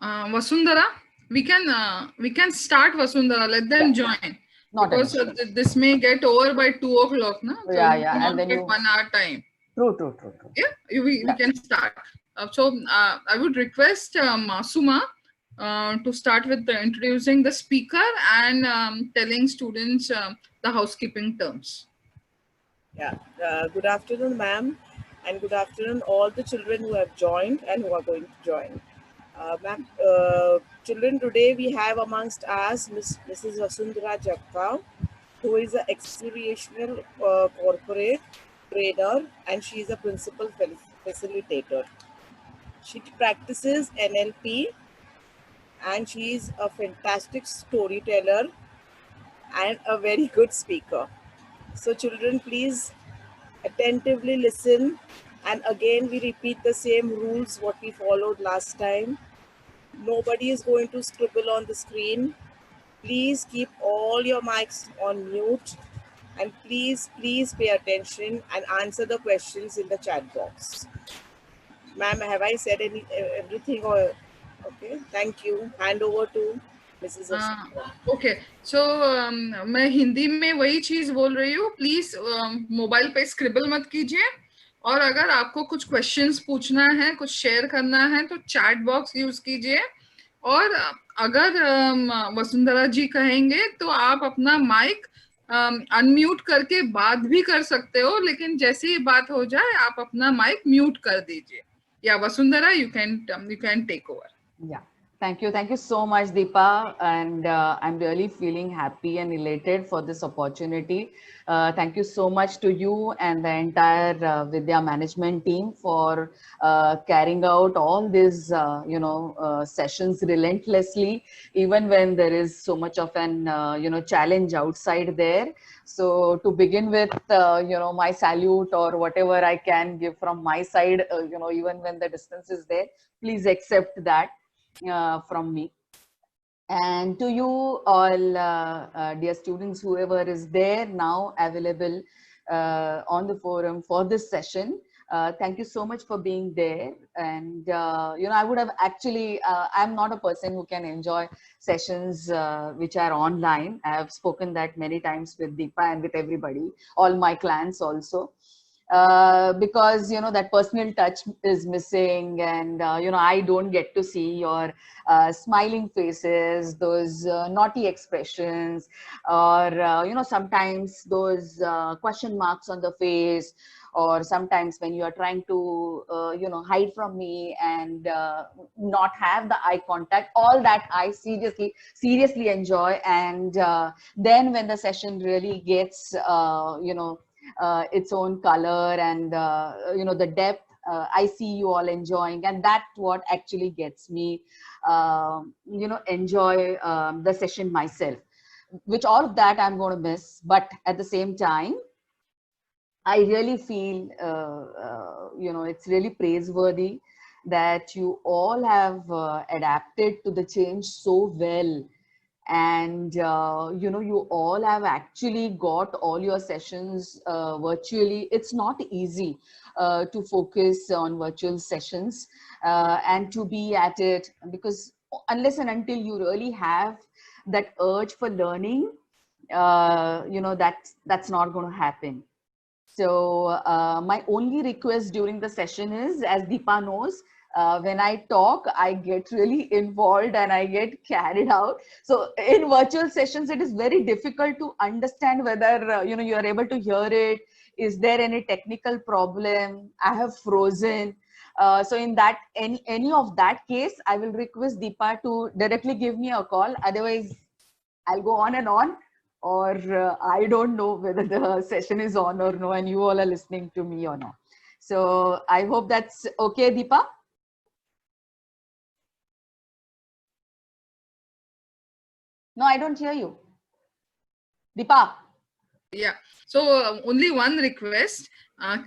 Vasundhara, we can start Vasundhara. Let them Yeah, join not an because issue. this may get over by 2 o'clock, na? So Yeah, we will yeah, and not then get you, 1 hour time. true, true, true, true. Yeah, we Yeah. can start. I would request Suma to start with introducing the speaker and telling students the housekeeping terms. Yeah, good afternoon, ma'am, and good afternoon, all the children who have joined and who are going to join. Ma'am, children, today we have amongst us Mrs. Vasundhara Jakka, who is an experiential corporate trainer, and she is a principal facilitator. She practices NLP, and she is a fantastic storyteller and a very good speaker. So, children, please attentively listen, and again we repeat the same rules what we followed last time. Nobody is going to scribble on the screen. Please keep all your mics on mute, and please pay attention and answer the questions in the chat box. Ma'am, have I said everything? Or okay, thank you. Hand over to Mrs. Vasudha. Okay so मैं हिंदी में वही चीज बोल रही हूँ. Please mobile पे scribble मत कीजिए, और अगर आपको कुछ क्वेश्चंस पूछना है, कुछ शेयर करना है, तो चैट बॉक्स यूज कीजिए. और अगर वसुंधरा जी कहेंगे तो आप अपना माइक अनम्यूट करके बात भी कर सकते हो, लेकिन जैसे ही बात हो जाए आप अपना माइक म्यूट कर दीजिए. या Vasundhara, you can take over. Yeah, thank you so much, Deepa, and I'm really feeling happy and elated for this opportunity. Thank you so much to you and the entire Vidya management team for carrying out all these sessions relentlessly, even when there is so much of an challenge outside there. So to begin with, my salute or whatever I can give from my side, even when the distance is there, please accept that from me. And to you all, dear students, whoever is there now available on the forum for this session, thank you so much for being there. And I would have actually, I'm not a person who can enjoy sessions which are online. I have spoken that many times with Deepa and with everybody, all my clients also. Because that personal touch is missing, and I don't get to see your smiling faces, those naughty expressions, or sometimes those question marks on the face, or sometimes when you are trying to hide from me and not have the eye contact. All that I seriously enjoy. And then when the session really gets its own color and the depth, I see you all enjoying, and that's what actually gets me enjoy the session myself, which all of that I'm going to miss. But at the same time, I really feel it's really praiseworthy that you all have adapted to the change so well. And you all have actually got all your sessions virtually. It's not easy to focus on virtual sessions and to be at it, because unless and until you really have that urge for learning, that's not going to happen. So my only request during the session is, as Deepa knows, when I talk, I get really involved and I get carried out. So in virtual sessions, it is very difficult to understand whether you are able to hear it. Is there any technical problem? I have frozen. So in that any of that case, I will request Deepa to directly give me a call. Otherwise, I'll go on and on, or I don't know whether the session is on or no, and you all are listening to me or not. So I hope that's okay, Deepa. No, I don't hear you. Deepa. Yeah. So only one request,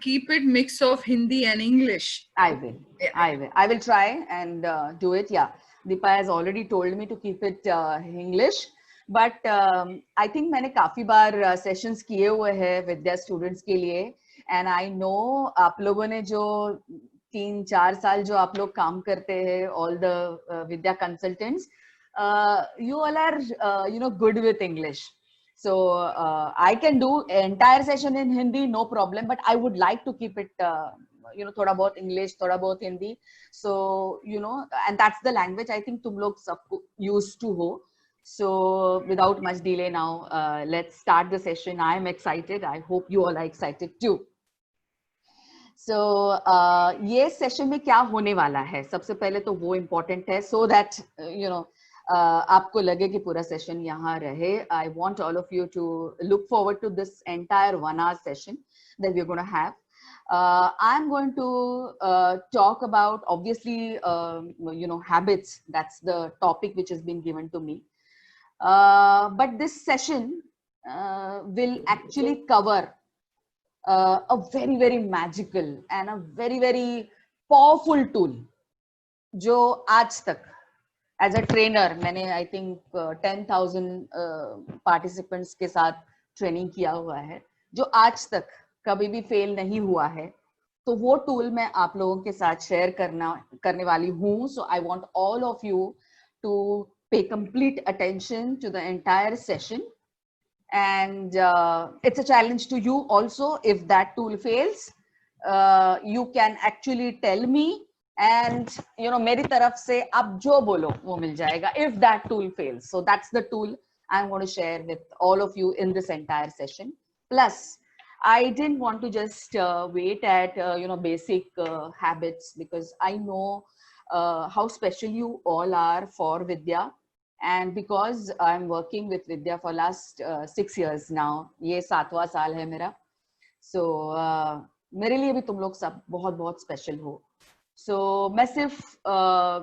keep it mix of Hindi and English. I will. Yeah. I will try and do it. Yeah. Deepa has already told me to keep it English. But I think मैंने काफी बार sessions किए हुए हैं विद्या students के लिए, and I know आप लोगों ने जो 3-4 साल जो आप लोग काम करते हैं, all the Vidya consultants, you all are good with English. So I can do entire session in Hindi, no problem, but I would like to keep it थोड़ा बहुत English, थोड़ा बहुत Hindi. So and that's the language I think तुम लोग सब used to हो. So without much delay now, let's start the session. I am excited. I hope you all are excited too. So ये session में क्या होने वाला है? सबसे पहले तो वो important है, so that आपको लगे कि पूरा session यहाँ रहे. I want all of you to look forward to this entire 1 hour session that we're going to have. I'm going to talk about, obviously, habits. That's the topic which has been given to me. But this session will actually cover a very, very magical and a very, very powerful tool जो आज तक as a trainer मैंने I think 10,000 participants के साथ training किया हुआ है, जो आज तक कभी भी fail नहीं हुआ है. तो वो tool मैं आप लोगों के साथ share करने वाली हूँ. So I want all of you to pay complete attention to the entire session, and it's a challenge to you also. If that tool fails, you can actually tell me, and मेरी तरफ से आप जो बोलो वो मिल जाएगा if that tool fails. So that's the tool I'm going to share with all of you in this entire session. Plus I didn't want to just wait at basic habits, because I know how special you all are for Vidya. And because I'm working with Vidya for last 6 years now, ये 7वां साल है मेरा, so मेरे लिए भी तुम लोग सब बहुत बहुत special हो. So मैं सिर्फ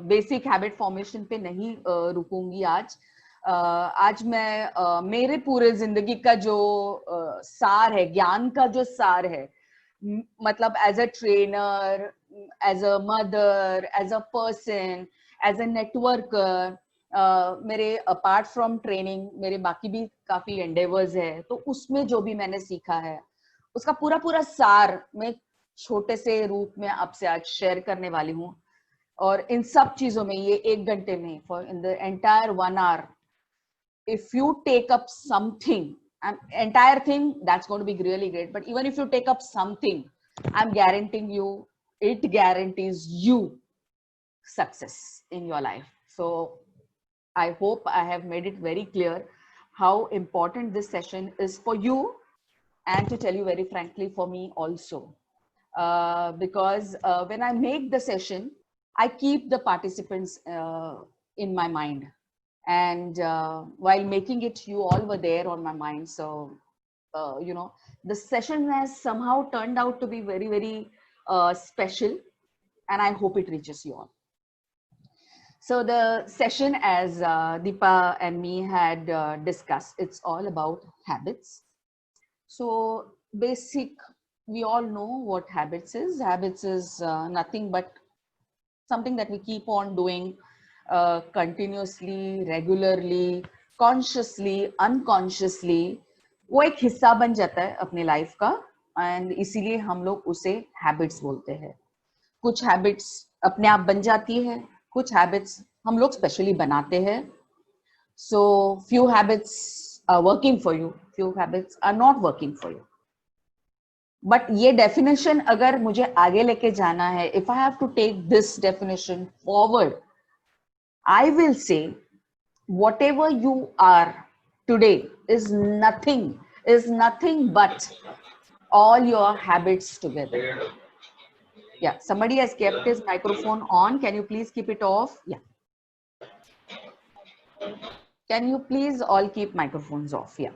basic habit formation पे नहीं रुकूंगी आज. आज मैं मेरे पूरे जिंदगी का जो सार है, ज्ञान का जो सार है, मतलब as a trainer, as a mother, as a person, as a networker, मेरे अपार्ट फ्रॉम ट्रेनिंग मेरे बाकी भी काफी एंडेवर्स है, तो उसमें जो भी मैंने सीखा है उसका पूरा सार मैं छोटे से रूप में आपसे आज शेयर करने वाली हूँ. और इन सब चीजों में ये 1 घंटे में, for in the entire 1 hour, if you take up something, entire thing, that's going to be really great, but even if you take up something, I'm guaranteeing you, it guarantees you success in your life. So I hope I have made it very clear how important this session is for you, and to tell you very frankly, for me also. Because when I make the session, I keep the participants in my mind. And while making it, you all were there on my mind. So, the session has somehow turned out to be very, very special, and I hope it reaches you all. So the session, as Deepa and me had discussed, it's all about habits. So basic, we all know what habits is. Habits is nothing but something that we keep on doing continuously, regularly, consciously, unconsciously. वो एक हिस्सा बन जाता है अपने life का, and इसीलिए हम लोग उसे habits बोलते हैं. कुछ habits अपने आप बन जाती है, कुछ habits हम लोग specially बनाते हैं. So few habits are working for you, few habits are not working for you. But ये definition अगर मुझे आगे लेके जाना है, if I have to take this definition forward, I will say whatever you are today is nothing but all your habits together. Yeah, somebody has kept his microphone on. Can you please keep it off? Yeah. Can you please all keep microphones off? Yeah.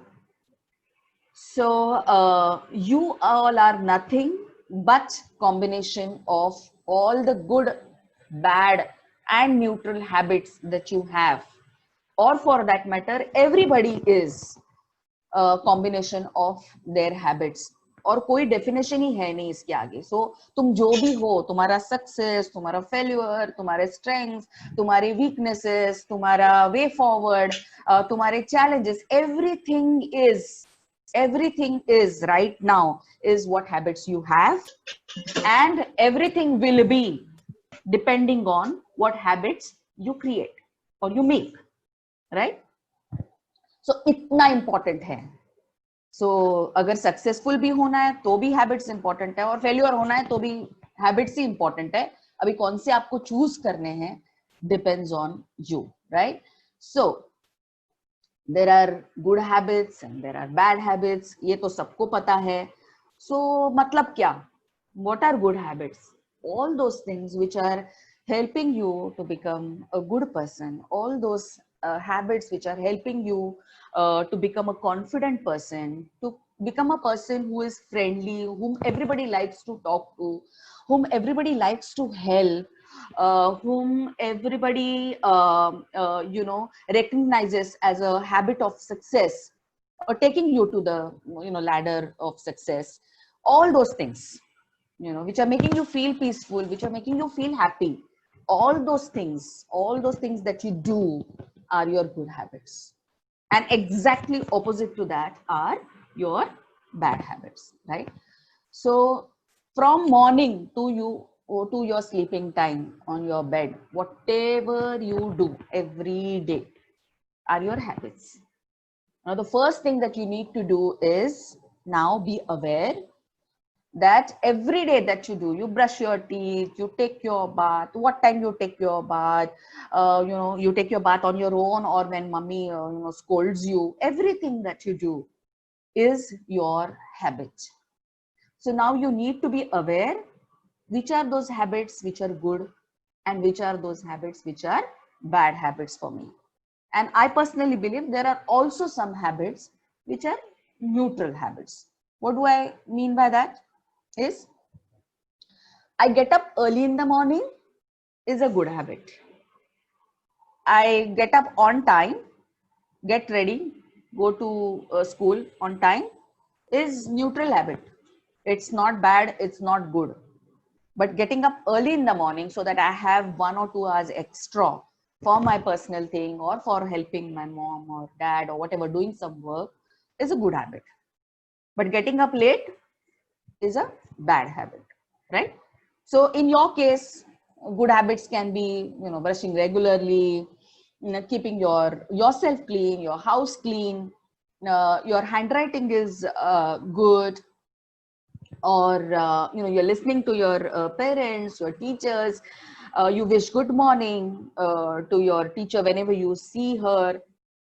So you all are nothing but combination of all the good, bad, and neutral habits that you have. Or for that matter, everybody is a combination of their habits. और कोई definition ही है नहीं इसके आगे. सो तुम जो भी हो, तुम्हारा सक्सेस, तुम्हारा फेल्यूर, तुम्हारे स्ट्रेंथ्स, तुम्हारी वीकनेसेस, तुम्हारा वे फॉरवर्ड, तुम्हारे challenges, everything is Everything is right now is what habits you have, and everything will be depending on what habits you create or you make, right? So इतना important है. So अगर successful भी होना है तो भी habits important है, और फेल्यूर होना है तो भी हैबिट्स ही इंपॉर्टेंट है. अभी कौन से आपको चूज करने हैं depends on you, right? So there are good habits and there are bad habits, ये तो सबको पता है. सो मतलब क्या? What are good habits? All those things which are helping you to become a good person, all those habits which are helping you to become a confident person, to become a person who is friendly, whom everybody likes to talk to, whom everybody likes to help, whom everybody recognizes as a habit of success, or taking you to the ladder of success. All those things, which are making you feel peaceful, which are making you feel happy, all those things that you do are your good habits. And exactly opposite to that are your bad habits, right? So from morning to your sleeping time on your bed, whatever you do every day are your habits. Now the first thing that you need to do is now be aware that every day that you do, you brush your teeth, you take your bath, what time you take your bath, you take your bath on your own or when mommy scolds you, everything that you do is your habit. So now you need to be aware which are those habits which are good and which are those habits which are bad habits for me. And I personally believe there are also some habits which are neutral habits. What do I mean by that? Is I get up early in the morning is a good habit. I get up on time, get ready, go to school on time is neutral habit. It's not bad, it's not good. But getting up early in the morning so that I have 1 or 2 hours extra for my personal thing or for helping my mom or dad or whatever, doing some work is a good habit. But getting up late is a bad habit, right? So in your case, good habits can be, brushing regularly, keeping yourself clean, your house clean, your handwriting is good, or you're listening to your parents, your teachers, you wish good morning to your teacher whenever you see her.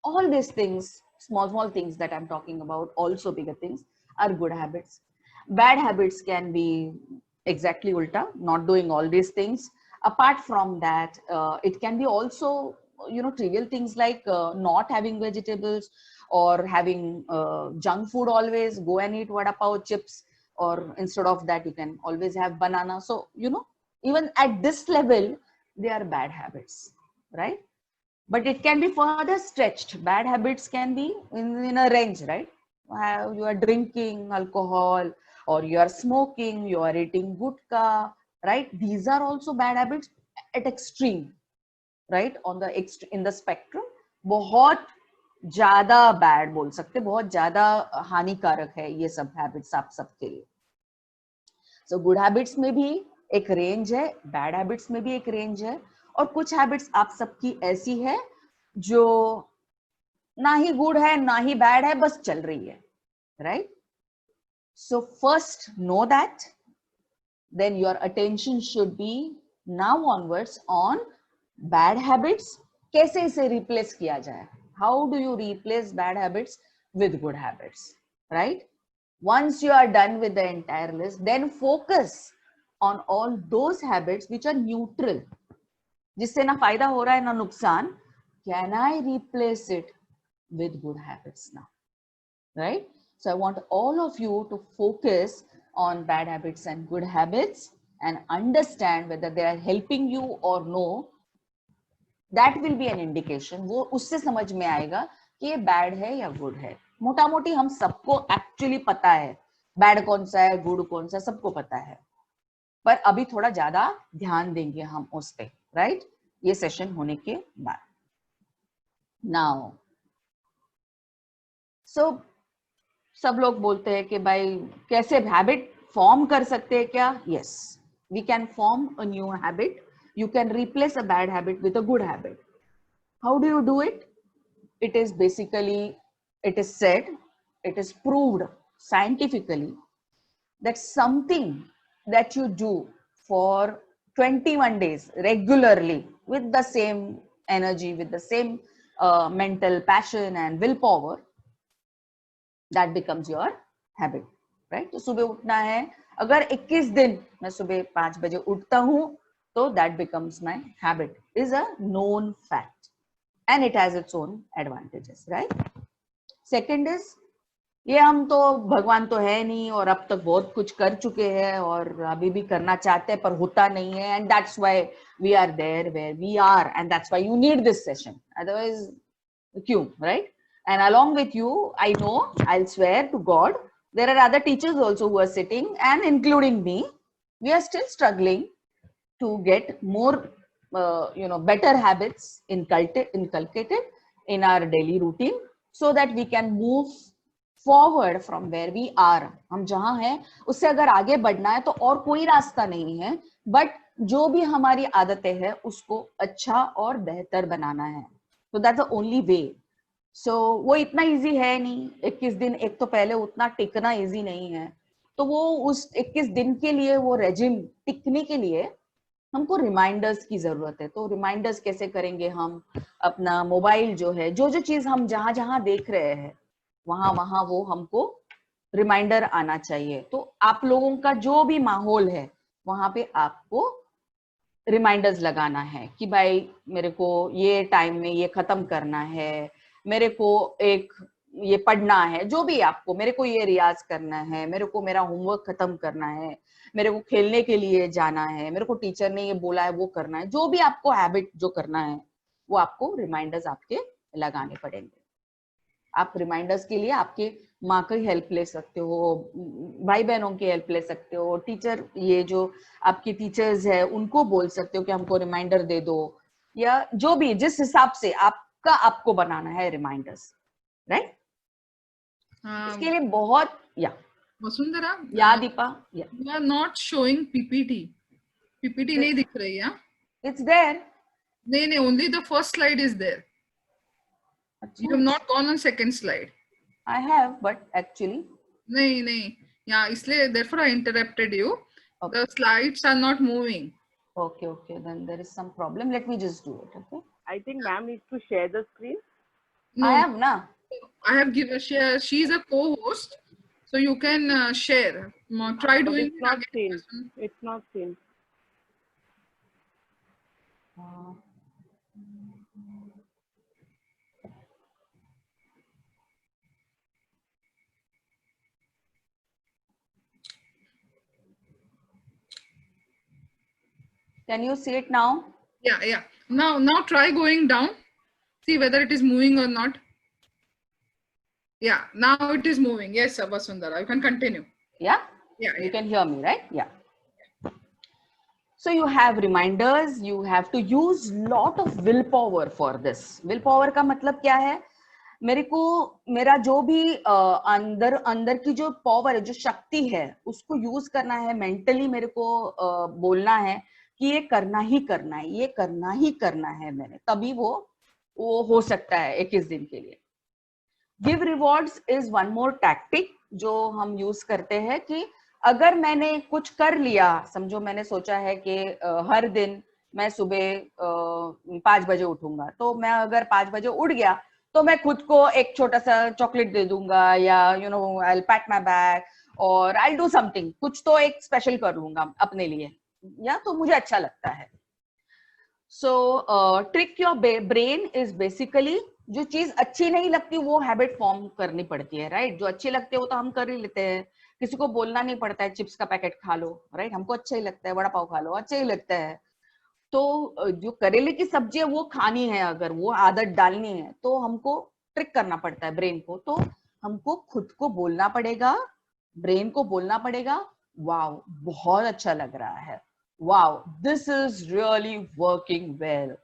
All these things, small things that I'm talking about, also bigger things, are good habits. Bad habits can be exactly ulta, not doing all these things. Apart from that, it can be also trivial things like not having vegetables or having junk food always. Go and eat vada pav, chips, or instead of that you can always have banana. So even at this level they are bad habits, right? But it can be further stretched. Bad habits can be in a range, right? You are drinking alcohol, or you are smoking, you are eating gutka, right? These are also bad habits at extreme, right? In the spectrum, बहुत ज्यादा bad बोल सकते, बहुत ज्यादा हानिकारक है ये सब habits आप सबके लिए. So good habits में भी एक range है, bad habits में भी एक range है, और कुछ हैबिट्स आप सबकी ऐसी है जो ना ही गुड है ना ही बैड है, बस चल रही है, right? So first know that, then your attention should be now onwards on bad habits. कैसे इसे रिप्लेस किया जाए? How do you replace bad habits with good habits, right? Once you are done with the entire list, then focus on all those habits which are neutral, जिससे ना फायदा हो रहा है ना नुकसान. Can I replace it with good habits now, right? So I want all of you to focus on bad habits and good habits and understand whether they are helping you or no. That will be an indication. वो उससे समझ में आएगा कि ये bad है या good है. मोटा मोटी हम सबको एक्चुअली पता है बैड कौन सा है, गुड कौन सा है, सबको पता है. पर अभी थोड़ा ज्यादा ध्यान देंगे हम उस पे, राइट? ये सेशन होने के बाद. नाउ, so सब लोग बोलते हैं कि भाई कैसे हैबिट फॉर्म कर सकते हैं क्या? Yes, we can form a new habit. You can replace a bad habit with a good habit. How do you do it? It is basically, it is said, it is proved scientifically that something that you do for 21 days regularly with the same energy, with the same mental passion and willpower, that becomes your habit, right? तो सुबह उठना है, अगर 21 दिन मैं सुबह 5 बजे उठता हूँ तो that becomes my habit, is a known fact and it has its own advantages, right? Second is, ये हम तो भगवान तो है नहीं और अब तक बहुत कुछ कर चुके हैं और अभी भी करना चाहते हैं पर होता नहीं है, and that's why we are there where we are, and that's why you need this session, otherwise क्यों, right? And along with you, I know, I'll swear to God, there are other teachers also who are sitting, and including me, we are still struggling to get more better habits inculcated in our daily routine, so that we can move forward from where we are. हम जहां हैं उससे अगर आगे बढ़ना है तो और कोई रास्ता नहीं है, बट जो भी हमारी आदतें हैं उसको अच्छा और बेहतर बनाना है. So that's the only way. So वो इतना इजी है नहीं. 21 दिन, एक तो पहले उतना टिकना इजी नहीं है, तो वो उस 21 दिन के लिए वो रेजिम टिकने के लिए हमको रिमाइंडर्स की जरूरत है. तो रिमाइंडर्स कैसे करेंगे हम? अपना मोबाइल जो है, जो जो चीज हम जहां जहां देख रहे हैं वहां वहां वो हमको रिमाइंडर आना चाहिए. तो आप लोगों का जो भी माहौल है वहां पे आपको रिमाइंडर्स लगाना है कि भाई मेरे को ये टाइम में ये खत्म करना है, मेरे को एक ये पढ़ना है, जो भी आपको, मेरे को ये रियाज करना है, मेरे को मेरा होमवर्क खत्म करना है, मेरे को खेलने के लिए जाना है, मेरे को टीचर ने ये बोला है वो करना है, जो भी आपको हैबिट जो करना है वो आपको रिमाइंडर्स आपके लगाने पड़ेंगे. आप रिमाइंडर्स के लिए आपके माँ की हेल्प ले सकते हो, भाई बहनों की हेल्प ले सकते हो, टीचर, ये जो आपकी टीचर्स है उनको बोल सकते हो कि हमको रिमाइंडर दे दो, या जो भी जिस हिसाब से आपको बनाना है रिमाइंडर्स, राइट? इसके लिए बहुत वसुंधरा, या Deepa, you are not showing PPT नहीं दिख रही है. It's there. नहीं, only the first slide is there. You have not gone on second slide. I have, but actually नहीं, yeah, इसलिए therefore I interrupted you. Okay. The slides are not moving. Okay, then there is some problem. Let me just do it. Okay. I think ma'am needs to share the screen. No, I have na. I have given share. She is a co-host, so you can share. Try doing it's not it again. Seen. It's not seen. Can you see it now? Yeah. Now try going down. See whether it is moving or not. Yeah, now it is moving. Yes, Vasundhara, you can continue. Yeah? Yeah. You can hear me, right? Yeah. So you have reminders, you have to use lot of willpower for this. Willpower का मतलब क्या है? मेरा जो भी अंदर की जो पावर है, जो शक्ति है, उसको यूज करना है. मेंटली मेरे को बोलना है कि ये करना ही करना है, ये करना ही करना है मैंने, तभी वो हो सकता है 21 दिन के लिए. Give rewards is one more tactic जो हम यूज करते हैं कि अगर मैंने कुछ कर लिया, समझो मैंने सोचा है कि हर दिन मैं सुबह 5 बजे उठूंगा, तो मैं अगर 5 बजे उठ गया तो मैं खुद को एक छोटा सा चॉकलेट दे दूंगा, या I will PAT my back और आई विल डू समथिंग, कुछ तो एक स्पेशल कर लूंगा अपने लिए, या तो मुझे अच्छा लगता है. So trick your brain is basically, जो चीज अच्छी नहीं लगती वो हैबिट फॉर्म करनी पड़ती है, राइट? जो अच्छी लगती है वो तो हम कर ही लेते हैं, किसी को बोलना नहीं पड़ता है चिप्स का पैकेट खा लो, राइट? हमको अच्छा ही लगता है, वड़ा पाव खा लो, अच्छा ही लगता है. तो जो करेले की सब्जी है वो खानी है, अगर वो आदत डालनी है तो हमको ट्रिक करना पड़ता है ब्रेन को. तो हमको खुद को बोलना पड़ेगा, ब्रेन को बोलना पड़ेगा, वाओ बहुत अच्छा लग रहा है, wow this is really working well.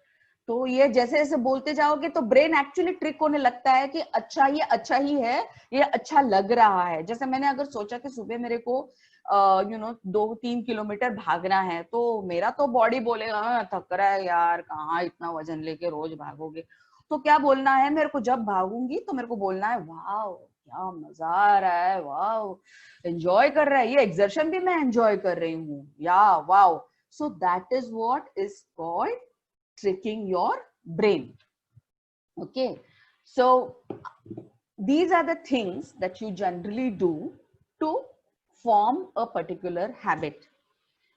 तो ये जैसे जैसे बोलते जाओगे तो ब्रेन एक्चुअली ट्रिक होने लगता है कि अच्छा ये अच्छा ही है, ये अच्छा लग रहा है। जैसे मैंने अगर सोचा कि सुबह मेरे को 2-3 किलोमीटर भागना है, तो मेरा तो बॉडी बोलेगा थक रहा है यार, कहाँ इतना वजन लेके रोज भागोगे। तो क्या बोलना है मेरे को, जब भागूंगी तो मेरे को बोलना है वाह क्या मजा आ रहा है, वाह एंजॉय कर रहा है, ये एक्सर्शन भी मैं एंजॉय कर रही हूँ, या वाह। So that is what is called tricking your brain. Okay, so these are the things that you generally do to form a particular habit,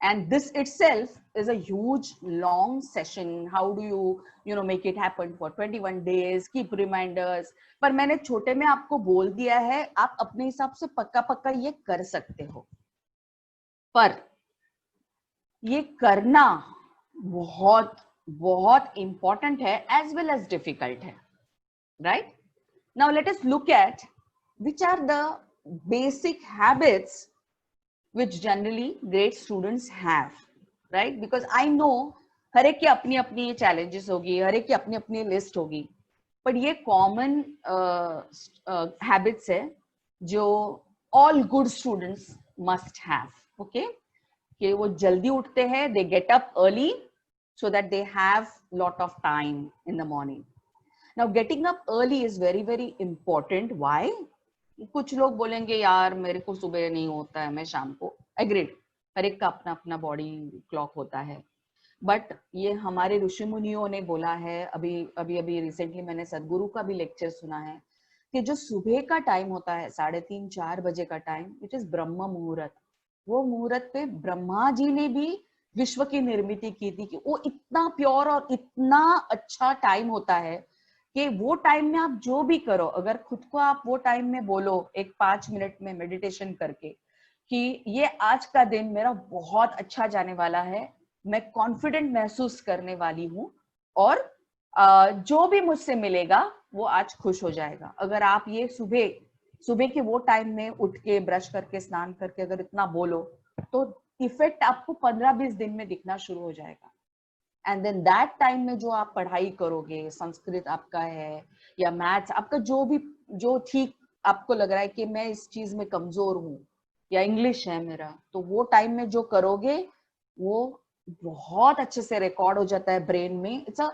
and this itself is a huge long session. How do you make it happen for 21 days, keep reminders. पर मैंने छोटे में आपको बोल दिया है, आप अपने हिसाब से पक्का पक्का ये कर सकते हो, पर ये करना बहुत बहुत इंपॉर्टेंट है as well as difficult है, right? Now let us look at which are the basic habits which generally great students have, right? Because I know हर एक की अपनी अपनी challenges होगी, हर एक की अपनी अपनी list होगी, पर ये common habits है जो all good students must have, okay? कि वो जल्दी उठते हैं, they get up early so that they have lot of time in the morning. Now getting up early is very very important. Why? कुछ लोग बोलेंगे यार मेरे को सुबह नहीं होता है, मैं शाम को, एग्रीड, हर एक का अपना अपना बॉडी क्लॉक होता है, बट ये हमारे ऋषि मुनियों ने बोला है, अभी रिसेंटली मैंने सदगुरु का भी लेक्चर सुना है कि जो सुबह का टाइम होता है 3:30-4 बजे का टाइम, इट इज ब्रह्म मुहूर्त। वो मुहूर्त पे ब्रह्मा जी ने भी विश्व की निर्मित की थी कि वो इतना प्योर और इतना अच्छा टाइम होता है कि वो टाइम में आप जो भी करो, अगर खुद को आप वो टाइम में बोलो एक 5 मिनट में मेडिटेशन करके कि ये आज का दिन मेरा बहुत अच्छा जाने वाला है, मैं कॉन्फिडेंट महसूस करने वाली हूँ और जो भी मुझसे मिलेगा वो आज खुश हो जाएगा। अगर आप ये सुबह के वो टाइम में उठ के ब्रश करके स्नान करके अगर इतना बोलो तो इफेक्ट आपको 15-20 दिन में दिखना शुरू हो जाएगा। एंड देन दैट टाइम में जो आप पढ़ाई करोगे, संस्कृत आपका है या मैथ्स आपका, जो ठीक आपको लग रहा है कि मैं इस चीज में कमजोर हूँ, या इंग्लिश है मेरा, तो वो टाइम में जो करोगे वो बहुत अच्छे से रिकॉर्ड हो जाता है ब्रेन में। It's a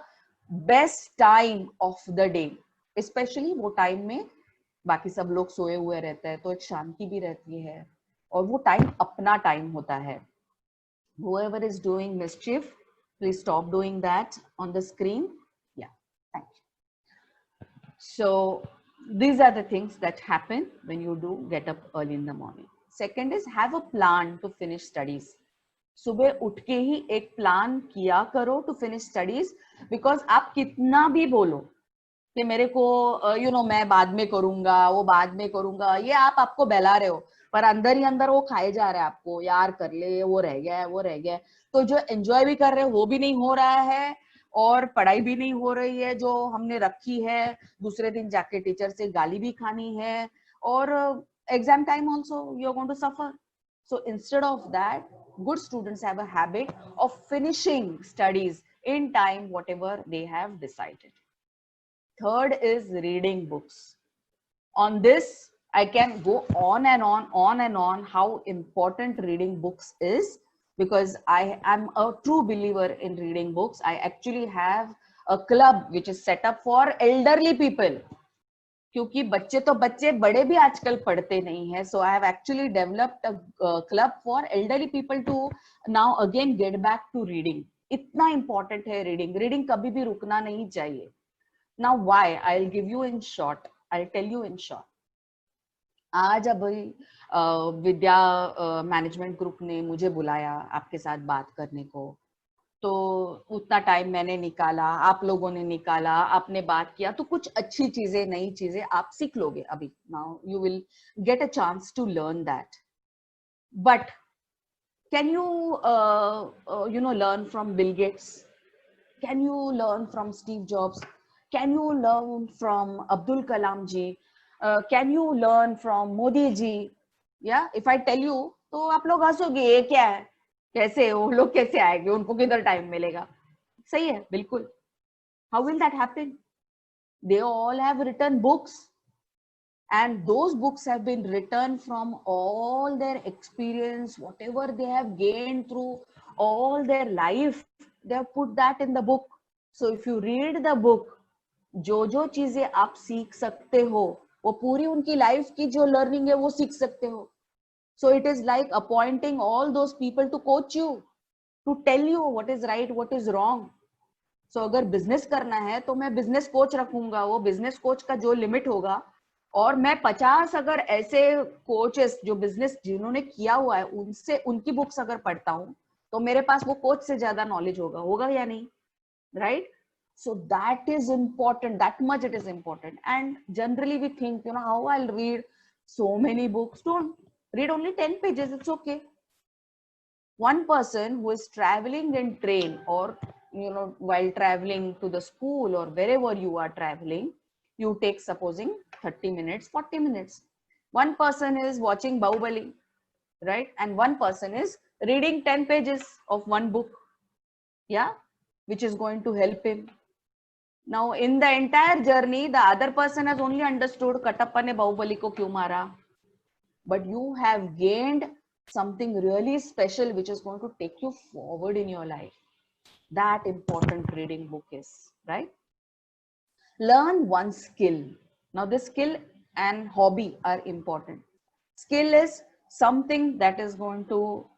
best time of the day, specially वो टाइम में बाकी सब लोग सोए हुए रहते हैं तो एक शांति भी रहती है और वो टाइम अपना टाइम होता है। Whoever is doing mischief, please stop doing that on the screen. Yeah, thank you. So these are the things that happen when you do get up early in the morning. Second is have a plan to finish studies. सुबह उठ के ही एक plan किया करो to finish studies, because आप कितना भी बोलो कि मेरे को मैं बाद में करूंगा, वो बाद में करूंगा, ये आपको बहला रहे हो, पर अंदर ही अंदर वो खाए जा रहे हैं आपको, यार कर ले, वो रह गया है, वो रह गया है। तो जो एंजॉय भी कर रहे हैं वो भी नहीं हो रहा है और पढ़ाई भी नहीं हो रही है जो हमने रखी है, दूसरे दिन जाके टीचर से गाली भी खानी है और exam time also you are going to suffer. So instead of that, good students have a habit of finishing studies in time, whatever they have decided. Third is reading books. On this, I can go on and on how important reading books is, because I am a true believer in reading books. I actually have a club which is set up for elderly people. क्योंकि बच्चे तो बच्चे, बड़े भी आजकल पढ़ते नहीं है। So I have actually developed a club for elderly people to now again get back to reading. इतना important है reading. Reading कभी भी रुकना नहीं चाहिए. Now why? I'll give you in short. I'll tell you in short. आज अभी विद्या management group ने मुझे बुलाया आपके साथ बात करने को, तो उतना टाइम मैंने निकाला, आप लोगों ने निकाला, आपने बात किया, तो कुछ अच्छी चीजें, नई चीजें आप सीख लोगे अभी। Now you will get a chance to learn that, but can you learn from Bill Gates? Can you learn from Steve Jobs? Can you learn from Abdul Kalam ji? Can you learn from Modi ji? या इफ आई टेल यू तो आप लोग हंसोगे, ये क्या है, कैसे वो लोग कैसे आएंगे, उनको किधर टाइम मिलेगा? सही है, बिल्कुल। How will that happen? They all have written books, and those books have been written from all their experience, whatever they have gained through all their life. They have put that in the book. So if you read the book, जो चीजें आप सीख सकते हो वो पूरी उनकी life की जो लर्निंग है वो सीख सकते हो. So it is like appointing all those people to coach you, to tell you what is right, what is wrong. So अगर बिजनेस करना है तो मैं बिजनेस कोच रखूंगा, वो बिजनेस कोच का जो लिमिट होगा, और मैं 50 अगर ऐसे कोचेस जो बिजनेस जिन्होंने किया हुआ है उनसे उनकी बुक्स अगर पढ़ता हूँ तो मेरे पास वो कोच से ज्यादा नॉलेज होगा या नहीं, right? So that is important, that much it is important. And generally we think, how I'll read so many books. Don't read only 10 pages, it's okay. One person who is traveling in train, or while traveling to the school or wherever you are traveling, you take supposing 30 minutes, 40 minutes. One person is watching Bahubali, right? And one person is reading 10 pages of one book, yeah, which is going to help him. Now in the entire journey, the other person has only understood Katappa ne Bahubali ko kyun mara, but you have gained something really special which is going to take you forward in your life. That important reading book is, right? Learn one skill. Now this skill and hobby are important. Skill is something that is going to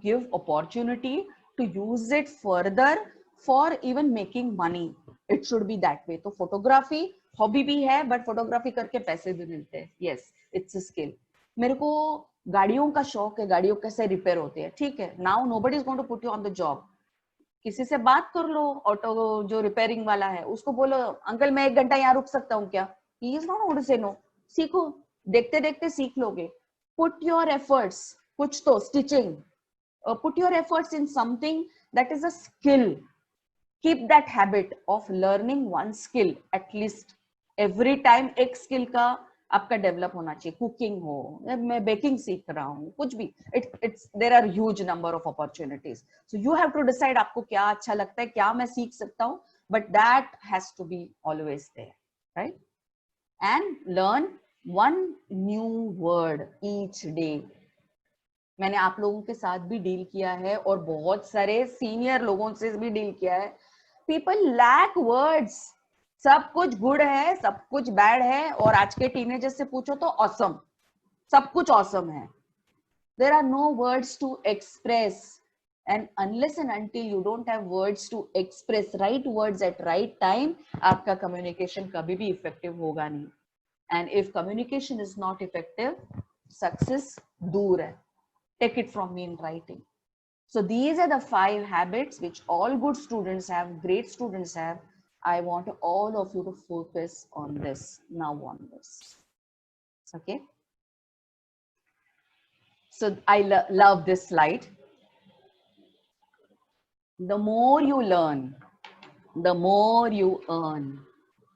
give opportunity to use it further for even making money. It should be that way. So photography hobby भी है, but photography करके पैसे भी मिलते हैं. Yes, it's a skill. मेरे को गाड़ियों का शौक है, गाड़ियों कैसे रिपेयर होते हैं, ठीक है. Now nobody is going to put you on the job. किसी से बात कर लो, ऑटो जो रिपेयरिंग वाला है उसको बोलो अंकल मैं 1 घंटा यहाँ रुक सकता हूँ क्या? He is not going to say no. सीखो, देखते देखते सीख लोगे. Put your efforts, कुछ तो stitching, put your efforts in something that is a skill. Keep that habit of learning one skill at least every time. एक skill का आपका डेवलप होना चाहिए. कुकिंग हो, मैं बेकिंग सीख रहा हूँ, कुछ भी. It's there are huge number of opportunities. So you have to decide आपको क्या अच्छा लगता है, क्या मैं सीख सकता हूँ, but that has to be always there, right? And learn one new word each day. मैंने आप लोगों के साथ भी डील किया है और बहुत सारे सीनियर लोगों से भी डील किया है. People lack words. सब कुछ गुड है, सब कुछ बैड है, और आज के टीनेजर्स से पूछो तो ऑसम, सब कुछ ऑसम है. There are no words to express, and unless and until you don't have words to express, right words at right time, आपका communication कभी भी effective होगा नहीं. And if communication is not effective, success दूर है. Take it from me in writing. So these are the 5 habits which all good students have, great students have. I want all of you to focus on this, now on this. Okay. So I love this slide. The more you learn, the more you earn.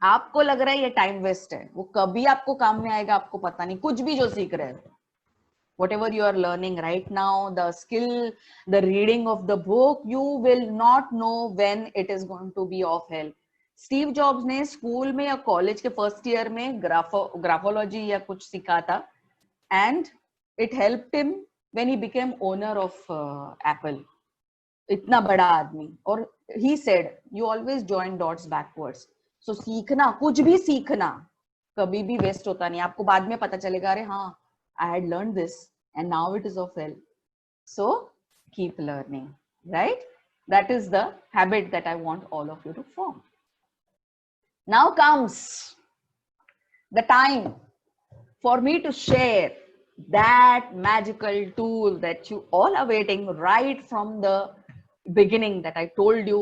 आपको लग रहा है ये time waste है, वो कभी आपको काम में आएगा आपको पता नहीं. कुछ भी जो सीख रहे हो, whatever you are learning right now, the skill, the reading of the book, you will not know when it is going to be of help. Steve jobs ने स्कूल में या कॉलेज के फर्स्ट ईयर में graphology या कुछ सीखा था, and it helped him when he became owner of Apple. इतना बड़ा आदमी, और he said you always join dots backwards. So सीखना, कुछ भी सीखना कभी भी वेस्ट होता नहीं. आपको बाद में पता चलेगा अरे हाँ, I had learned this and now it is of help. So keep learning, right? That is the habit that I want all of you to form. Now comes the time for me to share that magical tool that you all are waiting right from the beginning that I told you.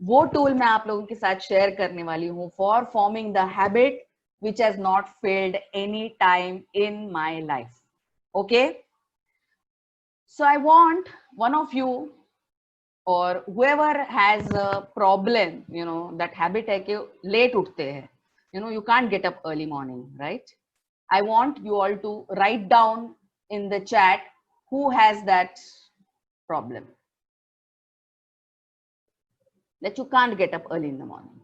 वो tool मैं आप लोगों के साथ share करने वाली हूँ for forming the habit which has not failed any time in my life. Okay, so I want one of you or whoever has a problem, that habit है कि late उठते हैं, you can't get up early morning, right? I want you all to write down in the chat who has that problem, that you can't get up early in the morning.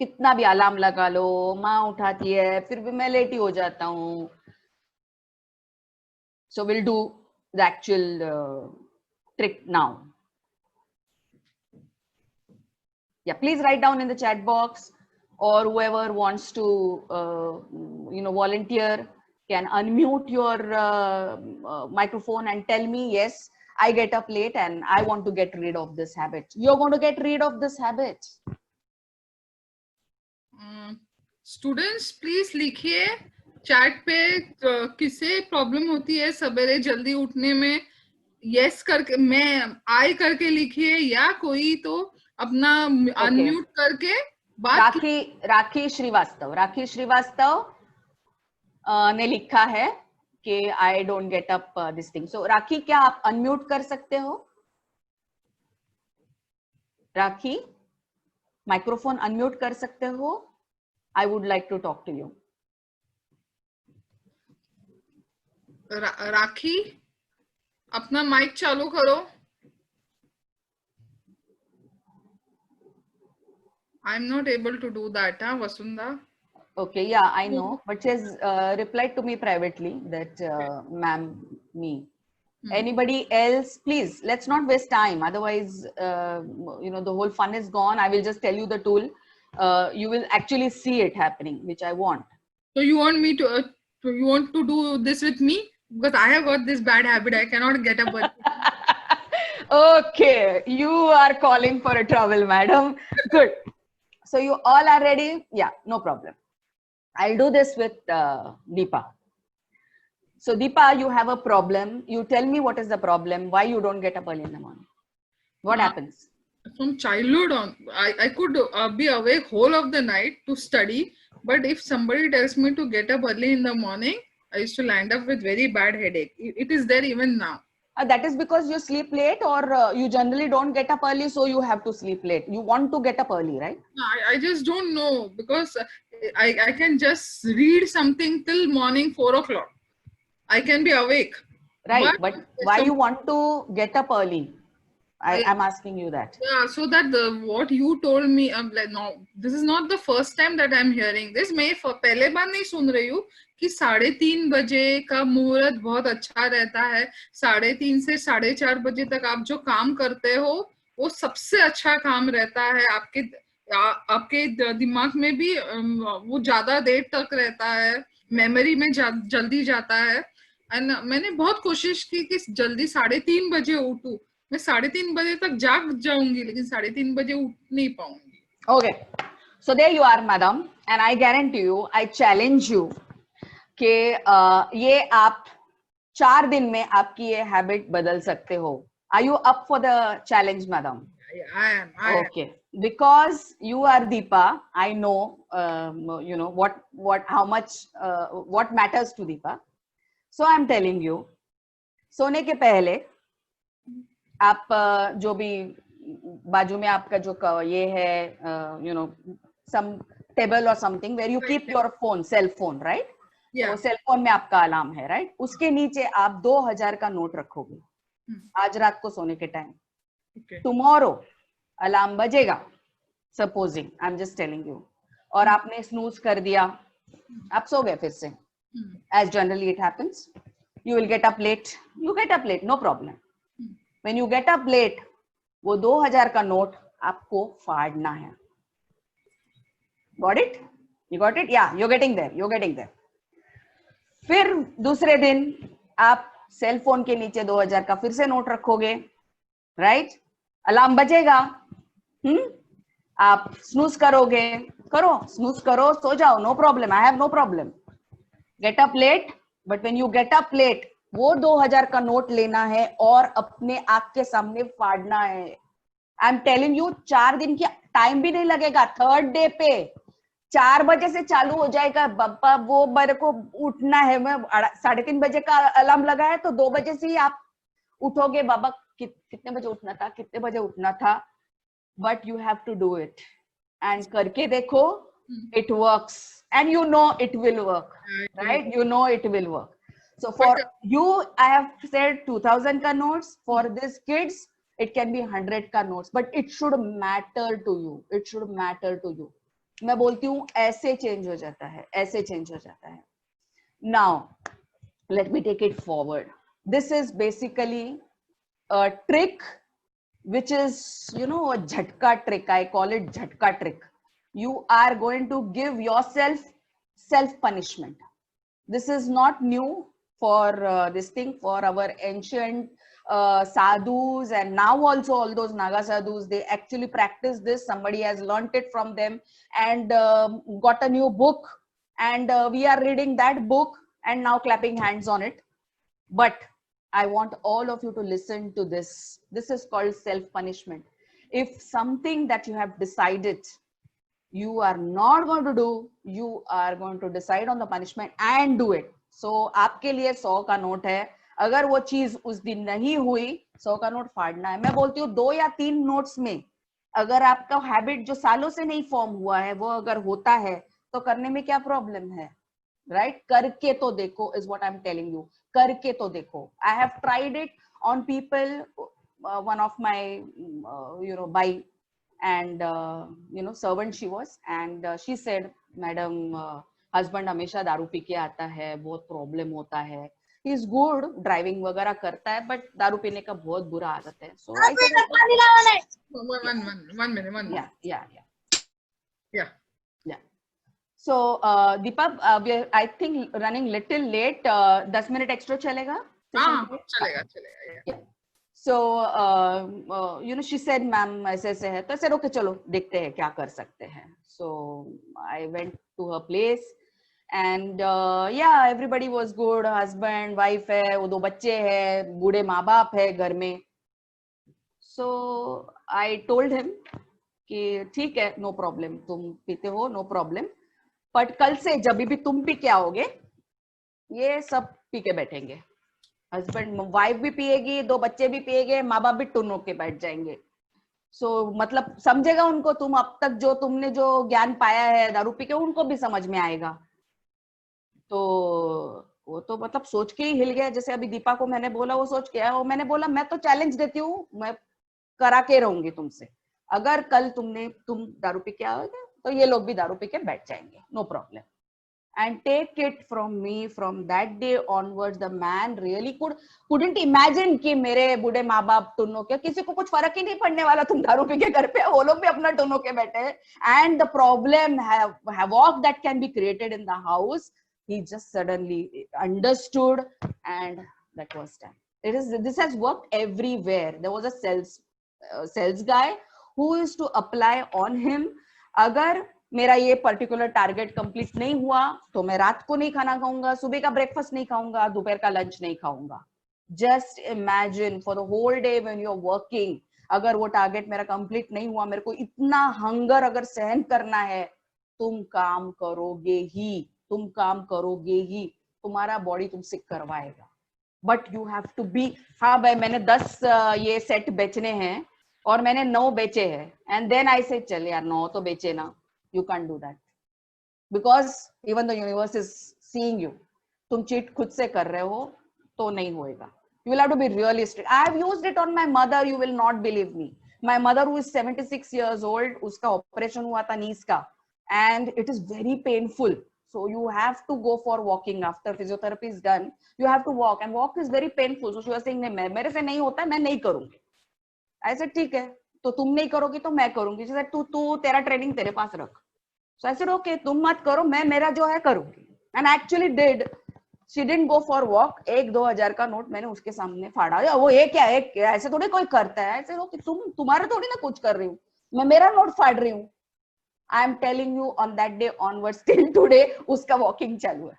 कितना भी alarm लगा लो, माँ उठाती है, फिर भी मैं late ही हो जाता हूँ. So we'll do the actual trick now. Yeah, please write down in the chat box, or whoever wants to volunteer can unmute your microphone and tell me, yes, I get up late and I want to get rid of this habit. You're going to get rid of this habit. Students please लिखिए chat पे किसे problem होती है सवेरे जल्दी उठने में. Yes करके, मैं आई करके लिखिए, या कोई तो अपना अनम्यूट करके बात. राखी श्रीवास्तव ने लिखा है कि I don't get up this thing. So Rakhi, क्या आप अनम्यूट कर सकते हो? राखी, माइक्रोफोन अनम्यूट कर सकते हो? I would like to talk to you. राखी, अपना माइक चालू करो. I'm not able to do that, Vasunda. Okay, yeah, I know, but she has replied to me privately that ma'am, me. Anybody else, please, let's not waste time. Otherwise, the whole fun is gone. I will just tell you the tool. You will actually see it happening, which I want. So you want me to, you want to do this with me? Because I have got this bad habit. I cannot get up. Okay, you are calling for a trouble, madam. Good. So you all are ready? Yeah, no problem. I'll do this with Deepa. So Deepa, you have a problem. You tell me what is the problem, why you don't get up early in the morning. What happens? From childhood on, I could be awake whole of the night to study. But if somebody tells me to get up early in the morning, I used to land up with very bad headache. It is there even now. That is because you sleep late, or you generally don't get up early, so you have to sleep late. You want to get up early, right? I just don't know, because I can just read something till morning 4 o'clock. I can be awake. Right, but why you want to get up early? I'm asking you that. Yeah, so that what you told me, like, no, this is not the first time that I'm hearing this. मैं पहले बार नहीं सुन रही हूँ कि 3:30 बजे का मुहूर्त बहुत अच्छा रहता है. 3:30 से 4:30 बजे तक आप जो काम करते हो वो सबसे अच्छा काम रहता है. आपके दिमाग में भी वो ज्यादा देर तक रहता है, मेमोरी में जल्दी जाता है. एंड मैंने बहुत कोशिश की कि जल्दी 3:30 बजे उठूं. मैं 3:30 बजे तक जाग जाऊंगी, लेकिन 3:30 बजे उठ नहीं पाऊंगी. Okay, so there you are, madam, and I guarantee you, I challenge you कि ये आप 4 दिन में आपकी ये हैबिट बदल सकते हो. Are you up for the challenge, madam? I am. Okay, because you are Deepa, I know how much what matters to Deepa. So I'm telling you, सोने के पहले आप जो भी बाजू में आपका जो ये है, some table or something where you keep your phone, cell phone, right? तो सेल फोन में आपका अलार्म है, राइट? उसके नीचे आप 2000 का नोट रखोगे आज रात को सोने के टाइम. टुमारो अलार्म बजेगा, supposing, I am just telling you, और आपने स्नूज कर दिया, आप सो गए फिर से. As generally it happens, you will get up late. You get up late, no problem. When you get up late, वो 2000 का नोट आपको फाड़ना है. Got it? You got it? Yeah, you getting there, you getting there. फिर दूसरे दिन आप cell phone के नीचे 2000 का फिर से नोट रखोगे, राइट? अलार्म बजेगा, आप स्नूज करोगे, स्नूज करो, सो जाओ, no problem, I have no problem. Get up late, but when you get up late, वो 2000 का नोट लेना है और अपने आंख के सामने फाड़ना है. आई एम टेलिंग यू, 4 दिन की टाइम भी नहीं लगेगा. थर्ड डे पे 4 बजे से चालू हो जाएगा. बाबा, वो मेरे को उठना है, मैं 3:30 बजे का अलार्म लगा है, तो 2 बजे से ही आप उठोगे. बाबा, कितने बजे उठना था, but you have to do it. And करके देखो, it works, and you know it will work, right? You know it will work. So for you, I have said 2000 ka notes. For these kids, it can be 100 ka notes, but it should matter to you. It should matter to you. मैं बोलती हूँ ऐसे change हो जाता है, ऐसे change हो जाता है. Now let me take it forward. This is basically a trick which is, you know, a jhatka trick. I call it jhatka trick. You are going to give yourself self punishment. This is not new for this thing, for our ancient sadhus, and now also all those Naga sadhus, they actually practice this. Somebody has learnt it from them and got a new book, and we are reading that book and now clapping hands on it. But I want all of you to listen to this. This is called self punishment. If something that you have decided you are not going to do, you are going to decide on the punishment and do it. So आपके लिए 100 का note है, अगर वो चीज उस दिन नहीं हुई, 100 का नोट फाड़ना है. मैं बोलती हूँ 2 या 3 नोट्स में अगर आपका हैबिट जो सालों से नहीं फॉर्म हुआ है वो अगर होता है तो करने में क्या प्रॉब्लम है, राइट? करके तो देखो is what I'm telling you. करके तो देखो. I have tried it on people. One of my by and servant she was, and she said, madam, husband हमेशा दारू पी के आता है, बहुत प्रॉब्लम होता है. He is good, ड्राइविंग वगैरह करता है, बट दारू पीने का बहुत बुरा आदत है. So I said, one minute. Yeah. So Deepa, we are, I think, running little late. 10 minute extra चलेगा? चलेगा. Yeah. So she said, ma'am ऐसे ऐसे है. तो I said, okay, चलो देखते हैं क्या कर सकते हैं. So I went to her place, and yeah, everybody was good. Husband, wife है, वो 2 बच्चे हैं, बूढ़े माँ बाप है घर में. So I told him कि ठीक है, no problem, तुम पीते हो, no problem. But कल से जब भी तुम पी के आओगे, ये सब पी के बैठेंगे. हस्बैंड वाइफ भी पिएगी, 2 बच्चे भी पिएंगे, माँ बाप भी टुन होके बैठ जाएंगे. सो मतलब समझेगा उनको, तुम अब तक जो तुमने जो ज्ञान पाया है दारू पी के, उनको भी समझ में आएगा. तो वो तो मतलब सोच के ही हिल गया. जैसे अभी दीपा को मैंने बोला, वो सोच के आया. और मैंने बोला मैं तो चैलेंज देती हूँ, मैं करा के रहूंगी तुमसे. अगर कल तुम दारू पी के आओगे तो ये लोग भी दारू पी के बैठ जाएंगे, no problem. And take it from me, from that day onwards, the man really couldn't imagine कि मेरे बूढ़े माँ बाप टुनो के, किसी को कुछ फर्क ही नहीं पड़ने वाला, तुम दारू पी के घर पे, वो लोग भी अपना टुनो के बैठे. And the problem, havoc that can be created in the house, he just suddenly understood, and that was done. This has worked everywhere. There was a sales guy who used to apply on him. अगर मेरा ये particular target complete नहीं हुआ तो मैं रात को नहीं खाना खाऊंगा, सुबह का ब्रेकफास्ट नहीं खाऊंगा, दोपहर का लंच नहीं खाऊंगा. Just imagine for the whole day when you are working, अगर वो टारगेट मेरा कंप्लीट नहीं हुआ, मेरे को इतना हंगर अगर सहन करना है, तुम काम करोगे ही, तुम्हारा बॉडी तुमसे करवाएगा. But you have to be, हाँ भाई मैंने 10 ये सेट बेचने हैं और मैंने 9 बेचे हैं, एंड देन आई से चल यार 9 तो बेचे ना. You can't do that because even the universe is seeing you. तुम चीट खुद से कर रहे हो तो नहीं होएगा. You will have to be realistic. I have used it on my mother. You will not believe me. My mother, who is 76 years old, उसका ऑपरेशन हुआ था नीज का, and it is very painful. So you have to go for walking after physiotherapy is done. You have to walk, and walk is very painful. So she was saying, नहीं मेरे से नहीं होता, मैं नहीं करूंगी. I said ठीक है, तो तुम नहीं करोगी तो मैं करूंगी. She said तू तेरा ट्रेनिंग तेरे पास रख. So I said okay, तुम मत करो, मैं मेरा जो है करूंगी. And actually did. She didn't go for walk. 1-2 हजार का नोट मैंने उसके सामने फाड़ा. या वो एक क्या ऐसे थोड़ी कोई करता है. ऐसे ओके, तुम्हारा थोड़ी ना कुछ कर रही हूँ, मैं मेरा नोट फाड़ रही हूँ. I am telling you, on that day onwards till today उसका वॉकिंग चालू है.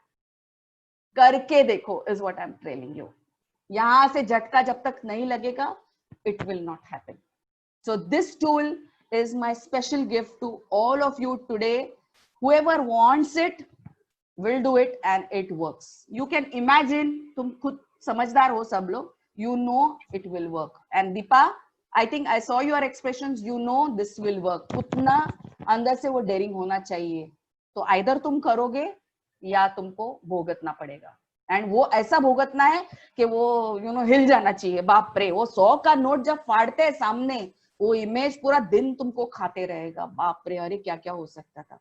करके देखो is what I am telling you. यहाँ से झटका जब तक नहीं लगेगा, it will not happen. So this tool is my special gift to all of you today. Whoever wants it will do it, and it works. You can imagine, तुम खुद समझदार हो सब लोग, you know it will work. And Deepa, I think I saw your expressions, you know this will work. उतना अंदर से वो डेयरिंग होना चाहिए. तो either तुम करोगे या तुमको भोगतना पड़ेगा. एंड वो ऐसा भोगतना है कि वो हिल जाना चाहिए. बाप रे, वो 100 का नोट जब फाड़ते हैं सामने, वो इमेज पूरा दिन तुमको खाते रहेगा. बाप रे, अरे क्या क्या हो सकता था.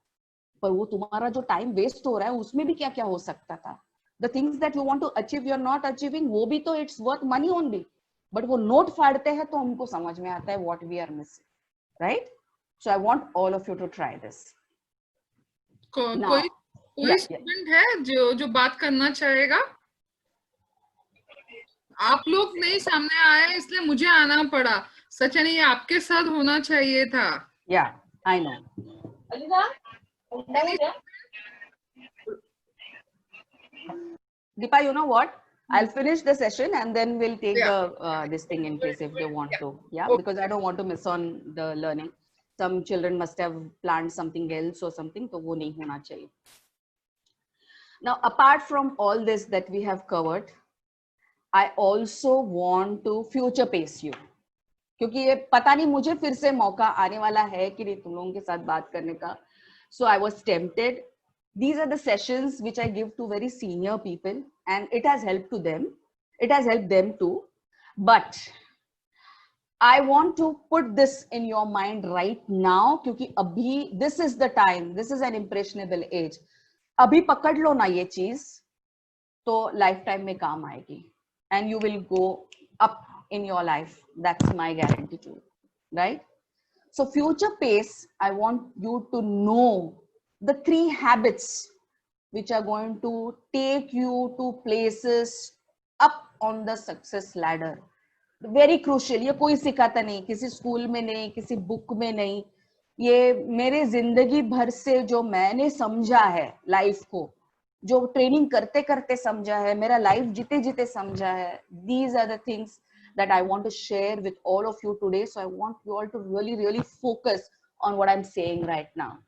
पर वो तुम्हारा जो टाइम वेस्ट हो रहा है उसमें भी क्या क्या हो सकता था. The things that you want to achieve, you're not achieving, वो भी तो it's worth money only. But वो नोट फाड़ते हैं तो हमको समझ में आता है what we are missing, right? So I want all of you to try this. कोई स्टूडेंट है जो बात करना चाहेगा? आप लोग नहीं सामने आए इसलिए मुझे आना पड़ा. सचिन, ये आपके साथ होना चाहिए था. Yeah, I know. Deepa, you know what? I'll finish the session and then we'll take the this thing in case if they want to. Yeah, okay. Because I don't want to miss on the learning. Some children must have planned something else or something, so wo nahi hona chahiye. Now, apart from all this that we have covered, I also want to future pace you. क्योंकि ये पता नहीं मुझे फिर से मौका आने वाला है कि नहीं तुम लोगों के साथ बात करने का. So I was tempted. These are the sessions which I give to very senior people and it has helped to them. It has helped them too. But I want to put this in your mind right now क्योंकि अभी this is the time. This is an impressionable age. अभी पकड़ लो ना ये चीज तो lifetime में काम आएगी. And you will go up in your life. That's my guarantee to you, right? So future pace, I want you to know the 3 habits which are going to take you to places up on the success ladder. Very crucial. ये कोई सिखाता नहीं, किसी school में नहीं, किसी book में नहीं. ये मेरे जिंदगी भर से जो मैंने समझा है लाइफ को, जो ट्रेनिंग करते करते समझा है, मेरा लाइफ जीते जीते समझा है. These are the things that I want to share with all of you today. So I want you all to really focus on what I'm saying right now.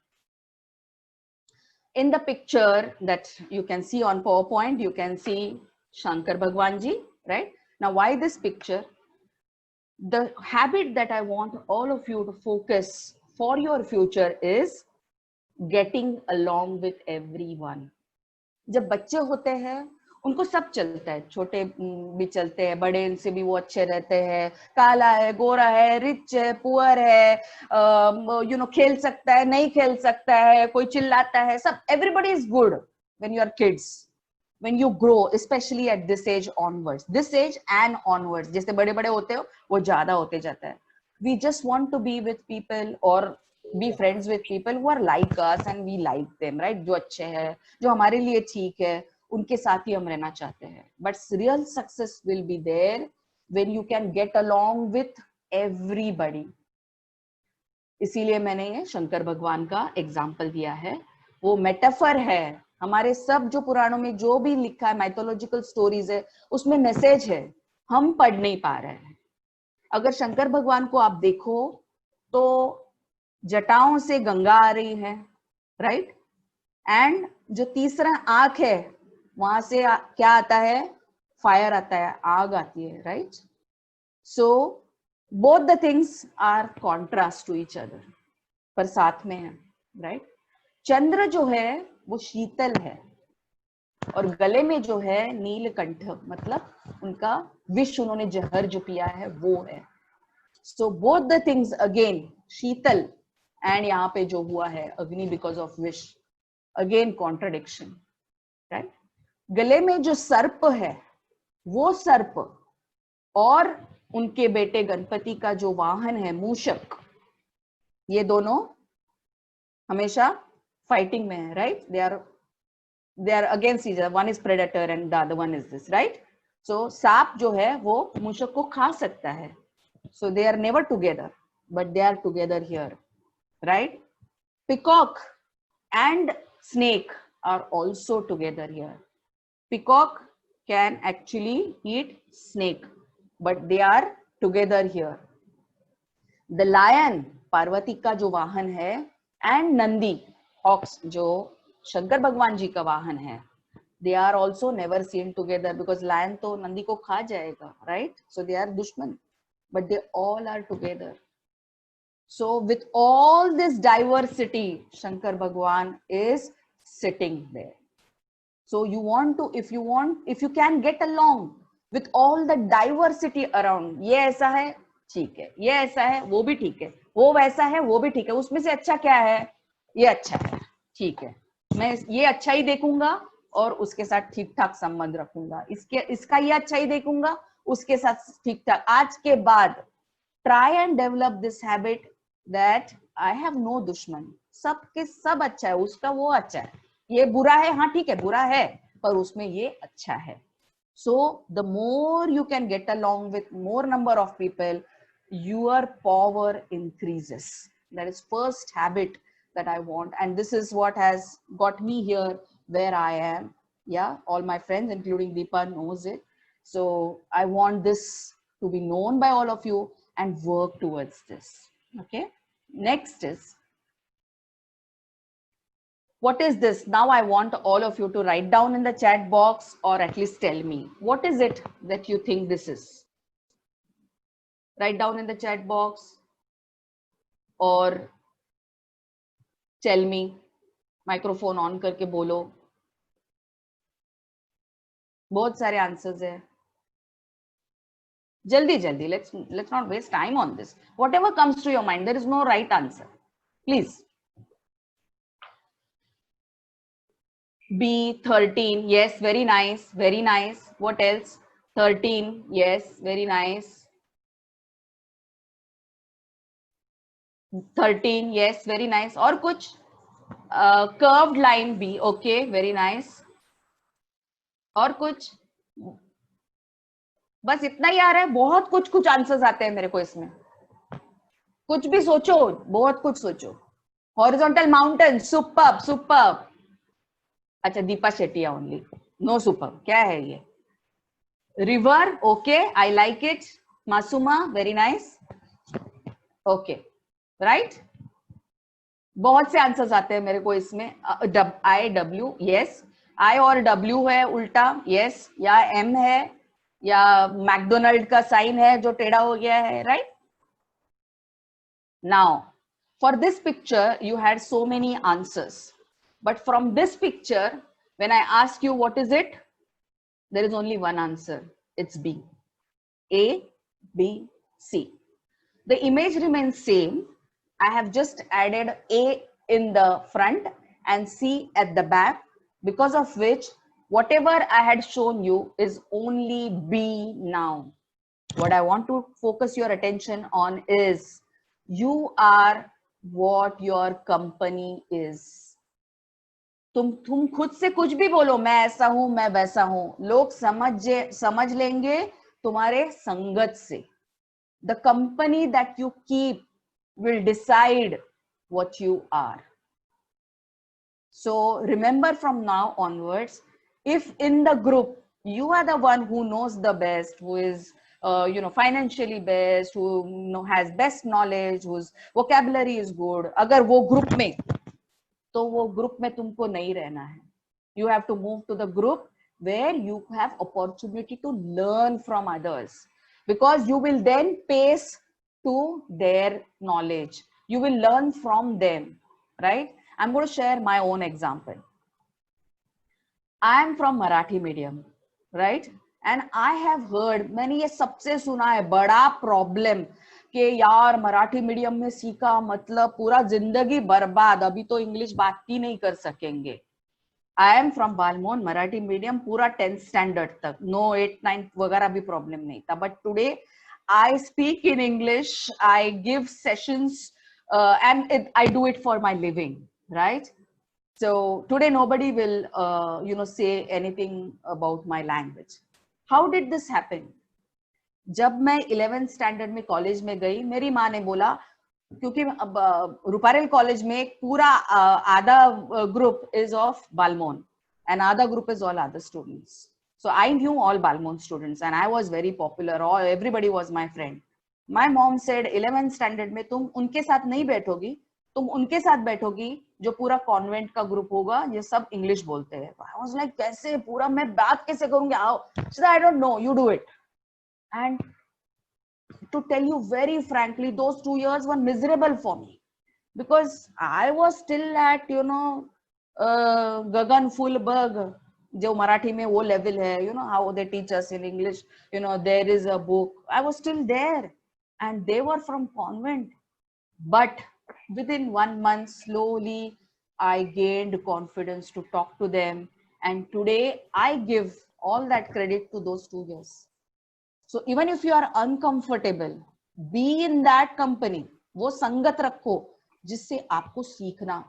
In the picture that you can see on PowerPoint, you can see Shankar Bhagwan ji, right? Now, why this picture? The habit that I want all of you to focus for your future is getting along with everyone. जब बच्चे होते हैं उनको सब चलता है, छोटे भी चलते हैं, बड़े इनसे भी वो अच्छे रहते हैं, काला है, गोरा है, रिच है, पुअर है, खेल सकता है, नहीं खेल सकता है, कोई चिल्लाता है, सब. Everybody is good when you are kids, when you grow, especially at this age onwards, this age and onwards. जैसे बड़े बड़े होते हो वो ज्यादा होते जाता है. We just want to be with people or be friends with people who are like us and we like them, right? जो अच्छे हैं, जो हमारे लिए ठीक है, उनके साथ ही हम रहना चाहते हैं. But real success will be there when you can get along with everybody. इसीलिए मैंने ये शंकर भगवान का एग्जाम्पल दिया है. वो मेटाफर है. हमारे सब जो पुराणों में जो भी लिखा है, माइथोलॉजिकल स्टोरीज है, उसमें मैसेज है. हम पढ़ नहीं पा रहे हैं. अगर शंकर भगवान को आप देखो तो जटाओं से गंगा आ रही है, राइट? एंड जो तीसरा आंख है वहां से क्या आता है? फायर आता है, आग आती है, right? So both the things are contrast to each other, पर साथ में है, राइट? चंद्र जो है वो शीतल है और गले में जो है नीलकंठ, मतलब उनका विष, उन्होंने जहर जो पिया है वो है. सो both the things again Sheetal and यहाँ पे जो हुआ है अग्नि बिकॉज ऑफ विष, अगेन कॉन्ट्रडिक्शन, राइट? गले में जो सर्प है वो सर्प और उनके बेटे गणपति का जो वाहन है मूषक, ये दोनों हमेशा फाइटिंग में है, right? they are against each other. One is predator and the other one is this, right? So सांप जो है वो मूषक को खा सकता है. So they are never together, but they are together here, right? Peacock and snake are also together here. Peacock can actually eat snake, but they are together here. The lion, Parvati का जो वाहन है, and नंदी, ox, जो शंकर भगवान जी का वाहन है, they are also never seen together because lion तो नंदी को खा जाएगा, right? So they are दुश्मन, but they all are together. So with all this diversity, Shankar Bhagwan is sitting there. So you want to, if you can get along with all the diversity around, ये ऐसा है ठीक है, ये ऐसा है वो भी ठीक है, वो वैसा है वो भी ठीक है, उसमें से अच्छा क्या है? ये अच्छा है, ठीक है, मैं ये अच्छा ही देखूंगा और उसके साथ ठीक ठाक संबंध रखूंगा, इसका ये अच्छा ही देखूंगा, उसके साथ ठीक ठाक। आज के बाद try and develop this habit that I have no दुश्मन, सबके सब अच्छा है, उसका वो अच्छा है, ये बुरा है, हाँ ठीक है बुरा है, पर उसमें ये अच्छा है। So the more you can get along with more number of people, your power increases. That is first habit that I want, and this is what has got me here where I am. Yeah, all my friends including Deepa knows it. So I want this to be known by all of you and work towards this. Okay, next is, what is this? Now I want all of you to write down in the chat box, or at least tell me, what is it that you think this is? Write down in the chat box or tell me. Microphone on करके बोलो, बहुत सारे answers है, जल्दी जल्दी, let's not waste time on this. Whatever comes to your mind, there is no right answer, please. B, 13, yes, very nice, very nice. What else? 13, yes, very nice. 13, yes, very nice. और कुछ? Curved line B, okay, very nice. और कुछ? बस इतना ही आ रहा है? बहुत कुछ कुछ आंसर्स आते हैं मेरे को इसमें, कुछ भी सोचो, बहुत कुछ सोचो. Horizontal mountain, superb superb. अच्छा, दीपा शेट्टिया ओनली, नो सुपर्ब. क्या है ये? River, okay, I like it. Masuma, very nice. Okay, right. बहुत से आंसर्स आते हैं मेरे को इसमें. I W, yes. आई और डब्ल्यू है उल्टा, यस. या एम है, या मैकडोनल्ड का साइन है जो टेढ़ा हो गया है, right. Now for this picture you had so many answers, but from this picture when I ask you what is it, there is only one answer, it's B. A, B, C. The image remains same. I have just added A in the front and C at the back, because of which whatever I had shown you is only B now. What I want to focus your attention on is you are what your company is. तुम खुद से कुछ भी बोलो, मैं ऐसा हूं, मैं वैसा हूं, लोग समझ लेंगे तुम्हारे संगत से. The company that you keep will decide what you are. So remember, from now onwards, if in the group you are the one who knows the best, who is financially best, who has best knowledge, whose vocabulary is good, अगर वो group में, तो वो group में तुमको नहीं रहना है. You have to move to the group where you have opportunity to learn from others, because you will then pace to their knowledge. You will learn from them, right? I'm going to share my own example. I am from Marathi medium, right? And I have heard, मैंने ये सबसे सुना है, बड़ा problem कि यार Marathi medium में सीखा मतलब पूरा जिंदगी बर्बाद, अभी तो इंग्लिश बात ही नहीं कर सकेंगे. I am from Balmond Marathi medium, पूरा 10th standard तक, no 8th 9th वगैरह भी प्रॉब्लम नहीं था. But today I speak in English, I give sessions, and I do it for my living, right? So today nobody will say anything about my language. How did this happen? जब मैं 11th standard में college में गई, मेरी माँ ने बोला, क्योंकि रूपारेल कॉलेज में एक पूरा आधा ग्रुप इज ऑफ बालमोन and other group is all other students. So I knew all Balmond students and I was very popular. Everybody was my friend. My mom said 11th standard में तुम उनके साथ नहीं बैठोगी, तुम उनके साथ बैठोगी जो पूरा कॉन्वेंट का ग्रुप होगा, ये सब इंग्लिश बोलते हैं. I was like, कैसे पूरा मैं बात कैसे करूंगी? She said, I don't know, you do it. And to tell you very frankly, those 2 years were miserable for me, because I was still at Gagan full bug जो मराठी में वो level है, how they teach us in English, there is a book. I was still there and they were from convent. But within 1 month, slowly I gained confidence to talk to them. And today I give all that credit to those 2 years. So even if you are uncomfortable, be in that company. वो संगत रखो जिससे आपको सीखना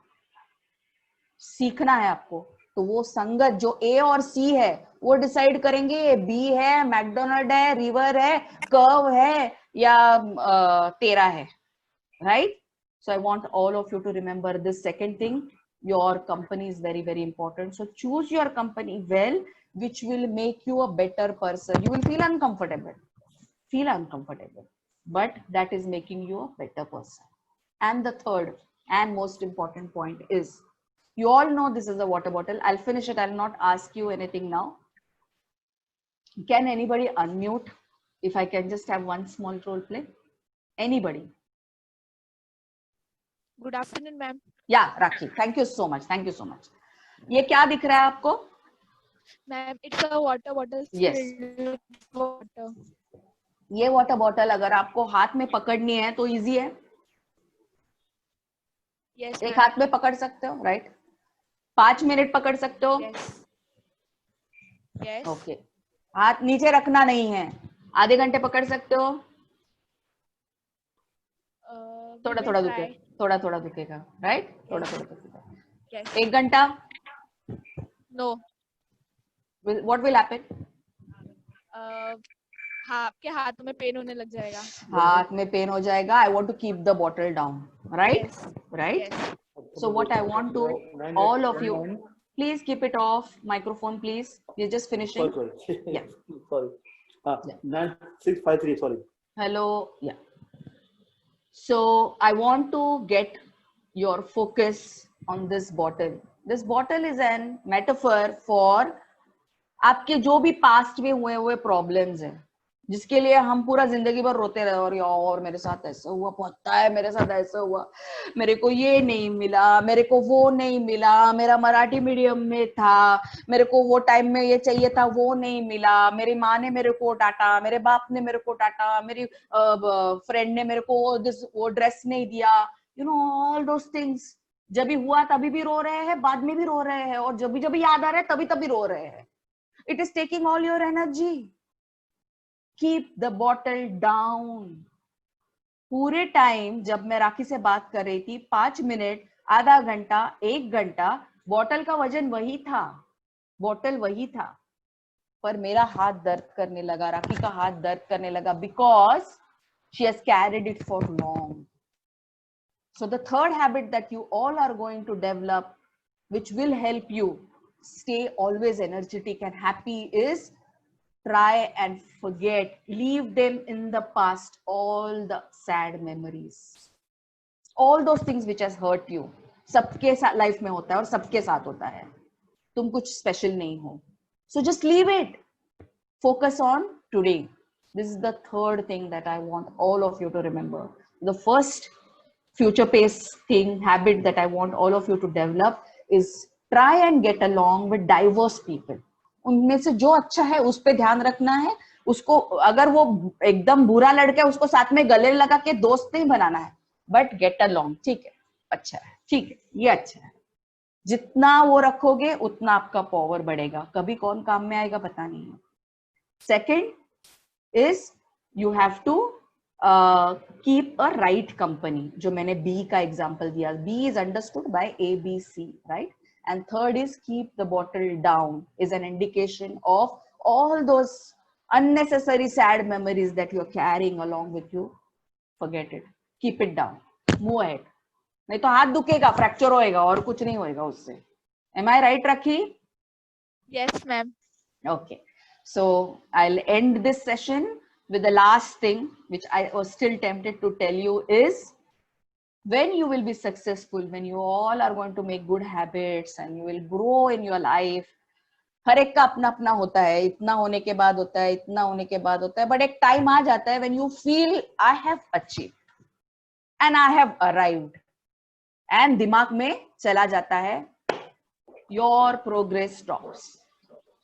है आपको. तो वो संगत जो A और C है वो डिसाइड करेंगे B है, मैकडोनल्ड है, रिवर है, कर्व है या तेरा है, right? So I want all of you to remember this second thing. Your company is very, very important. So choose your company well, which will make you a better person. You will feel uncomfortable, but that is making you a better person. And the third and most important point is, you all know this is a water bottle. I'll finish it. I'll not ask you anything now. Can anybody unmute? If I can just have one small role play. Anybody? Good afternoon, ma'am. Yeah, Rakhi. Thank you so much. Thank you so much. ये क्या दिख रहा है आपको? Ma'am, it's a water bottle Yes. filled with water. ये water bottle अगर आपको हाथ में पकड़नी है तो इजी है. Yes, एक ma'am. हाथ में पकड़ सकते हो, राइट? 5 मिनट पकड़ सकते हो. Yes. Yes. ओके. हाथ नीचे रखना नहीं है. आधे घंटे पकड़ सकते हो. We थोड़ा will थोड़ा try. दुखे, थोड़ा थोड़ा दुखेगा, राइट? थोड़ा थोड़ा दुखेगा. Yes. 1 घंटा. No. What will happen? आपके हाथ में पेन होने लग जाएगा. हाथ में पेन हो जाएगा. I want to keep the bottle down, right? Yes. Right? Yes. So what I want to, all of you, please keep it off. Microphone, please. We're just finishing. Sorry. Yeah. Sorry. Yeah. 9653. Sorry. Hello. Yeah. So I want to get your focus on this bottle. This bottle is an metaphor for आपके जो भी past में हुए problems हैं, जिसके लिए हम पूरा जिंदगी भर रोते रहे और यार मेरे साथ ऐसा हुआ, पता है मेरे साथ ऐसा हुआ, मेरे को ये नहीं मिला, मेरे को वो नहीं मिला, मेरा मराठी मीडियम में था, मेरे को वो टाइम में ये चाहिए था वो नहीं मिला, मेरी माँ ने मेरे को डांटा, मेरे बाप ने मेरे को डांटा, मेरी फ्रेंड ने मेरे को वो ड्रेस नहीं दिया, you know all those things. जब भी हुआ तभी भी रो रहे हैं, बाद में भी रो रहे हैं, और जब भी याद आ रहा है तभी तभी रो रहे हैं. It is taking all your energy. Keep the bottle down. पूरे टाइम जब मैं राखी से बात कर रही थी, 5 मिनट, आधा घंटा, 1 घंटा, बॉटल का वजन वही था, बॉटल वही था, पर मेरा हाथ दर्द करने लगा, राखी का हाथ दर्द करने लगा, because she has carried it for long. So the third habit that you all are going to develop, which will help you stay always energetic and happy, is try and forget, leave them in the past, all the sad memories, all those things which has hurt you. सबके life में होता है और सबके साथ होता है, तुम कुछ स्पेशल नहीं हो. So just leave it. Focus on today. This is the third thing that I want all of you to remember. The first future pace thing, habit that I want all of you to develop is try and get along with diverse people. उनमें से जो अच्छा है उस पे ध्यान रखना है. उसको अगर वो एकदम बुरा लड़का है उसको साथ में गले लगा के दोस्त नहीं बनाना है, बट गेट अलोंग. ठीक है, अच्छा है, ठीक है, ये अच्छा है. जितना वो रखोगे उतना आपका पावर बढ़ेगा. कभी कौन काम में आएगा पता नहीं है. Second is you have to keep a right company. जो मैंने बी का एग्जाम्पल दिया, B is understood by A B C, right? And third is keep the bottle down, is an indication of all those unnecessary sad memories that you're carrying along with you. Forget it. Keep it down. Move ahead. नहीं तो हाथ दुखेगा, fracture होएगा और कुछ नहीं होएगा उससे. Am I right, Rakhi? Yes, ma'am. Okay. So I'll end this session with the last thing, which I was still tempted to tell you, is when you will be successful, when you all are going to make good habits and you will grow in your life, हर एक का अपना अपना होता है. इतना होने के बाद होता है, इतना होने के बाद होता है, बट एक टाइम आ जाता है when you feel I have achieved and I have arrived, and दिमाग में चला जाता है, your progress stops.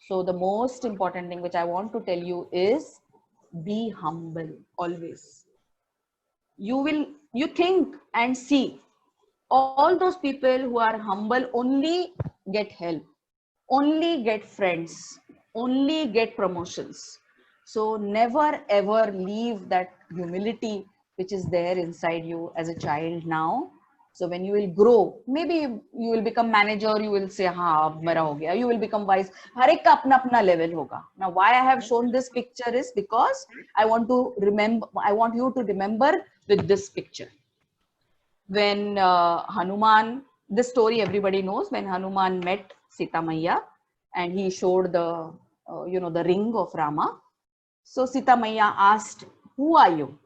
So the most important thing which I want to tell you is be humble always. You think and see all those people who are humble only get help, only get friends, only get promotions. So never ever leave that humility which is there inside you as a child now. So when you will grow, maybe you will become manager, you will say, हाँ अब मेरा हो गया. You will become vice. हर एक का अपना अपना level होगा. Now why I have shown this picture is because I want you to remember with this picture. When Hanuman, this story everybody knows, when Hanuman met Sita Maiya and he showed the the ring of Rama. So Sita Maiya asked, who are you?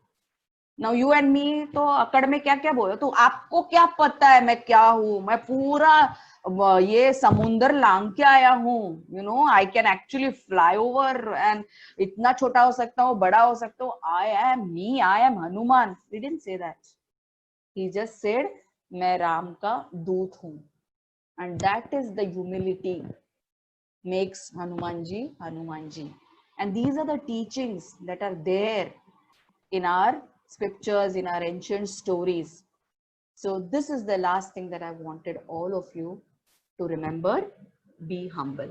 Now you and me तो अकड़ में क्या क्या बोलो, तो आपको क्या पता है मैं क्या हूँ, मैं पूरा ये समुंदर लांग के आया हूँ, I can actually fly over and इतना छोटा हो सकता हूँ, बड़ा हो सकता हूँ, I am me, I am Hanuman. He didn't say that. He just said, मैं राम का दूत हूँ. And that is the humility makes Hanumanji Hanumanji. And these are the teachings that are there in our scriptures, in our ancient stories. So this is the last thing that I wanted all of you to remember. Be humble.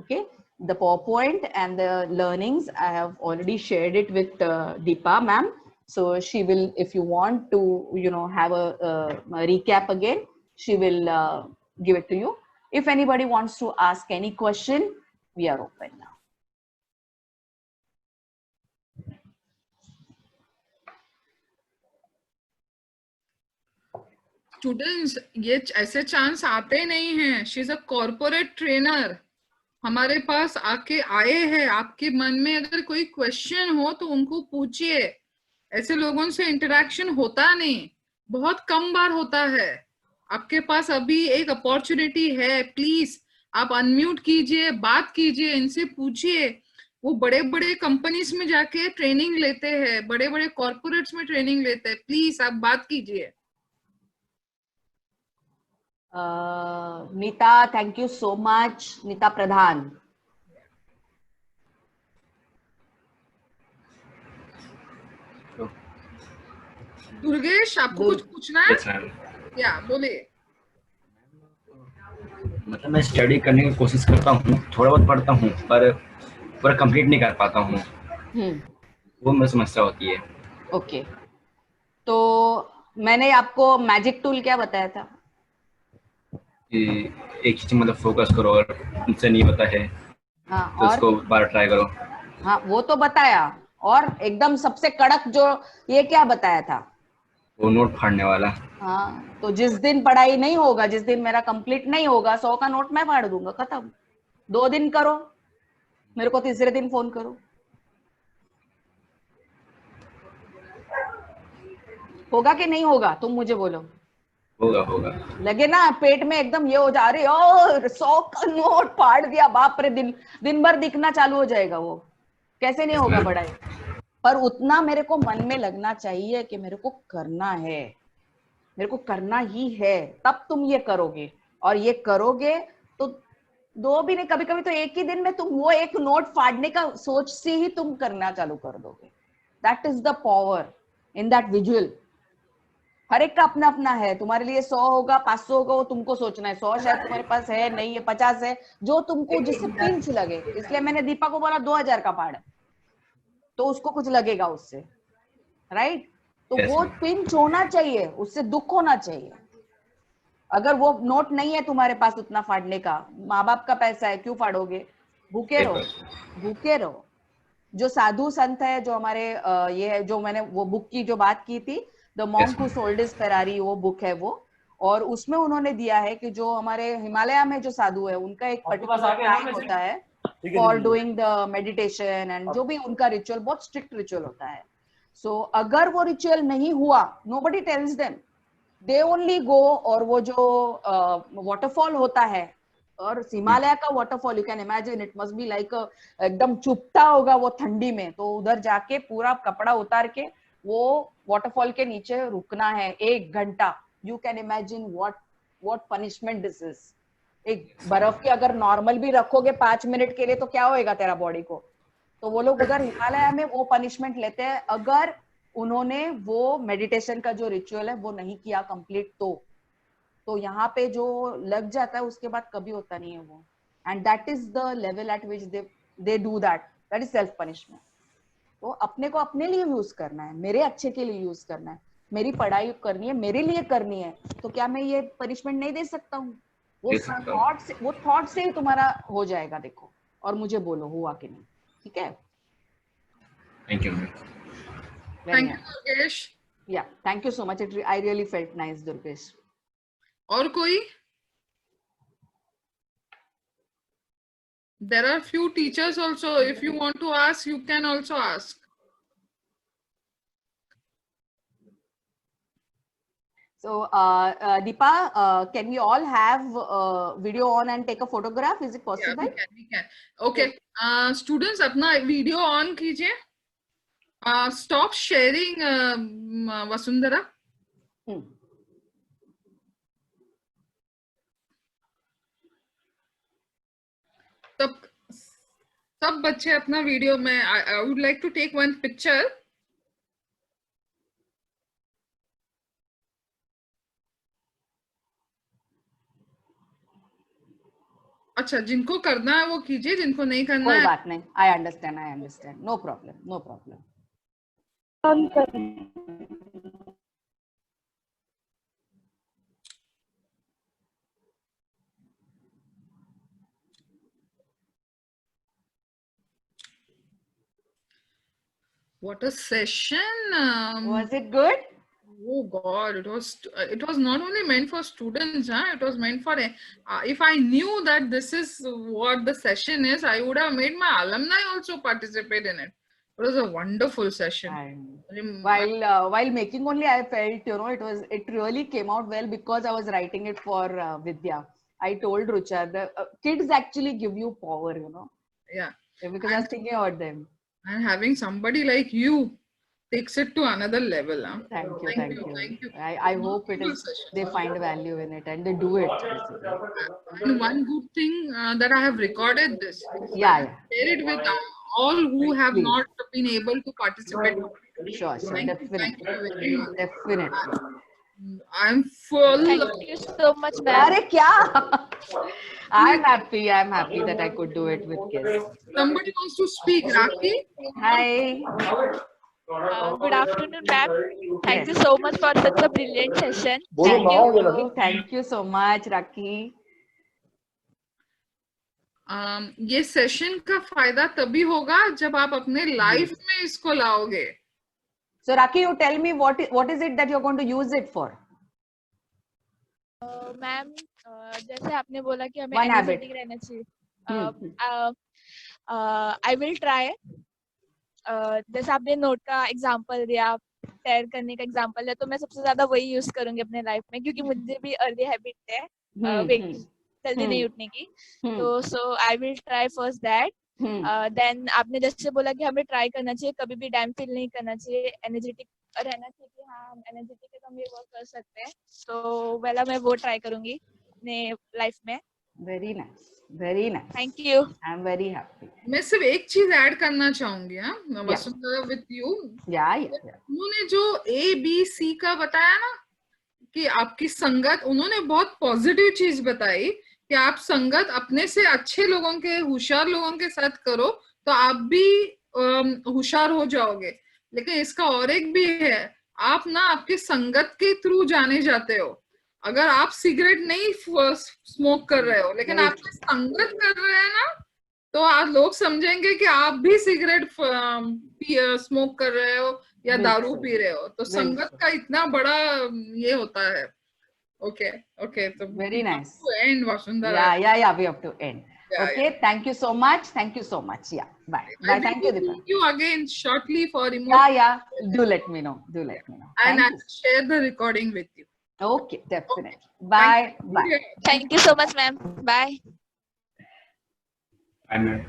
Okay. The PowerPoint and the learnings, I have already shared it with Deepa ma'am. So she will, if you want to, have a recap again, she will give it to you. If anybody wants to ask any question, we are open now. Students, ये ऐसे chance आते नहीं हैं. She is a corporate trainer. हमारे पास आए हैं. आपके मन में अगर कोई क्वेश्चन हो तो उनको पूछिए. ऐसे लोगों से इंटरेक्शन होता नहीं, बहुत कम बार होता है. आपके पास अभी एक अपॉर्चुनिटी है. प्लीज आप अनम्यूट कीजिए, बात कीजिए, इनसे पूछिए. वो बड़े बड़े कंपनीज में जाके ट्रेनिंग लेते हैं, बड़े बड़े कॉर्पोरेट्स में ट्रेनिंग लेते हैं. प्लीज आप बात कीजिए. Nita, thank you so much. Nita Pradhan. Durgesh, आपको कुछ पूछना है? या बोलिए. मतलब मैं स्टडी करने की कोशिश करता हूँ, थोड़ा बहुत पढ़ता हूँ, पर पूरा कंप्लीट नहीं कर पाता हूँ. वो मेरी समस्या होती है. ओके. तो मैंने आपको मैजिक टूल क्या बताया था? एक ही चीज मतलब फोकस करो, और उनसे नहीं होता है तो उसको बार ट्राई करो. हाँ, वो तो बताया. और एकदम सबसे कड़क जो ये क्या बताया था? वो नोट फाड़ने वाला. हाँ, तो जिस दिन पढ़ाई नहीं होगा, जिस दिन मेरा कंप्लीट नहीं होगा, 100 का नोट मैं फाड़ दूंगा. खत्म. 2 दिन करो, मेरे को तीसरे दिन फोन करो. होगा कि नहीं होगा? तुम मुझे बोलो. होगा. लगे ना पेट में एकदम ये हो जा रही, और 100 का नोट फाड़ दिया, बाप रे. दिन भर दिखना चालू हो जाएगा. वो कैसे नहीं होगा पढ़ाई? पर उतना मेरे को मन में लगना चाहिए कि मेरे को करना है, मेरे को करना ही है. तब तुम ये करोगे, और ये करोगे तो 2 भी नहीं, कभी कभी तो एक ही दिन में तुम वो एक नोट फाड़ने का सोच से ही तुम करना चालू कर दोगे. That is the power in that visual. हर एक का अपना अपना है. तुम्हारे लिए 100 होगा, 500 होगा, वो तुमको सोचना है. 100 शायद तुम्हारे पास है नहीं है, 50 है, जो तुमको जिससे पिंच लगे. इसलिए मैंने दीपा को बोला 2000 का फाड़, तो उसको कुछ लगेगा उससे, राइट? तो वो पिंच होना चाहिए, उससे दुख होना चाहिए. अगर वो नोट नहीं है तुम्हारे पास उतना फाड़ने का, माँ बाप का पैसा है, क्यों फाड़ोगे? भूखे रहो, भूखे रहो. जो साधु संत है, जो हमारे ये है, जो मैंने वो बुक की जो बात की थी, the monk who sold his Ferrari, वो बुक है वो. और उसमें उन्होंने दिया है कि जो हमारे हिमालय में जो साधु है, उनका एक पर्टिकुलर टाइम होता है for doing the meditation, and जो भी उनका रिचुअल बहुत स्ट्रिक्ट रिचुअल होता है. सो अगर वो रिचुअल नहीं हुआ, nobody tells them, they only go. और वो जो वाटरफॉल होता है, और हिमालय का waterfall, you can imagine it must be like एकदम चुभता होगा वो ठंडी में. तो उधर जाके पूरा कपड़ा उतार के वो वाटरफॉल के नीचे रुकना है 1 घंटा. You can imagine what punishment this is. एक बर्फ की अगर नॉर्मल भी रखोगे 5 मिनट के लिए तो क्या होएगा तेरा बॉडी को. तो वो लोग उधर हिमालय में वो पनिशमेंट लेते हैं अगर उन्होंने वो मेडिटेशन का जो रिचुअल है वो नहीं किया कंप्लीट. तो तो यहाँ पे जो लग जाता है उसके बाद कभी होता नहीं है वो, and that is the level eight which they do that is self punishment. तो अपने को अपने लिए यूज करना है, मेरे अच्छे के लिए यूज करना है, मेरी पढ़ाई करनी है, मेरे लिए करनी है, तो क्या मैं ये पनिशमेंट नहीं दे सकता हूँ? वो थॉट से ही तुम्हारा हो जाएगा, देखो, और मुझे बोलो हुआ कि नहीं, ठीक है? Thank you. Thank you Durgesh. Yeah thank you so much, I really felt nice Durgesh. और कोई? There are few teachers also. If you want to ask, you can also ask. So, Deepa, can we all have video on and take a photograph? Is it possible? Yeah, we can. Okay. Students, अपना video on कीजिए. Stop sharing, Vasundhara. सब बच्चे अपना video में, I would like to take one picture. अच्छा, जिनको करना है वो कीजिए, जिनको नहीं करना कोई है बात नहीं, I understand, no problem. What a session. Was it good? Oh God, it was not only meant for students, it was meant for, if I knew that this is what the session is, I would have made my alumni also participate in it. It was a wonderful session. And while making only, I felt, it really came out well because I was writing it for Vidya. I told Rucha, the kids actually give you power, Yeah. Because I was thinking about them. And having somebody like you takes it to another level. Thank you. I hope they find value in it and they do it. And one good thing that I have recorded this. Yeah. Share it with all who have not been able to participate. Sure, definitely. I'm full. Thank you so much, ma'am. Arey, kya? I'm happy that I could do it with kids. Somebody wants to speak. Rakhi? Hi. Good afternoon, ma'am. Thank you so much for such a brilliant session. Thank you so much, Rakhi. ये session का फायदा तभी होगा जब आप अपने life में इसको लाओगे. So Rakhi, you tell me what is it that you're going to use it for? Ma'am, जैसे आपने बोला कि हमें एनर्जेटिक रहना चाहिए. I will try. जैसे आपने नोट का एग्जांपल दिया, टेयर करने का एग्जांपल है, तो मैं सबसे ज्यादा वही यूज करूंगी अपने लाइफ में, क्योंकि मुझे भी अर्ली हैबिट है जल्दी नहीं उठने की. तो so I will try first that. Then आपने जैसे बोला कि हमें ट्राई करना चाहिए, कभी भी डैम फील नहीं करना चाहिए, एनर्जेटिक रहना चाहिए कि हाँ हम एनर्जेटिक है तो हम ये वर्क कर सकते हैं. तो पहला मैं वो ट्राई करूंगी अपने लाइफ में. Very nice. Thank you. I am very happy. मैं सिर्फ एक चीज ऐड करना चाहूंगी वसुंधरा विद यू. उन्होंने जो ABC का बताया ना कि आपकी संगत, उन्होंने बहुत पॉजिटिव चीज बताई कि आप संगत अपने से अच्छे लोगों के, होशियार लोगों के साथ करो तो आप भी होशियार हो जाओगे. लेकिन इसका और एक भी है, आप ना आपके संगत के थ्रू जाने जाते हो. अगर आप सिगरेट नहीं स्मोक कर रहे हो लेकिन आप संगत कर रहे हैं ना, तो आप लोग समझेंगे कि आप भी सिगरेट स्मोक कर रहे हो या दारू पी रहे हो. तो संगत का इतना बड़ा ये होता है. Okay. So very nice. To end, Vasundhara. Yeah. We have to end. Okay. Thank you so much. Yeah. Bye. Thank you, Deepa. See you again shortly for remote. Yeah. Do let me know. And I will share the recording with you. Okay, definitely. Bye. Thank you so much, ma'am. Bye. Bye, ma'am.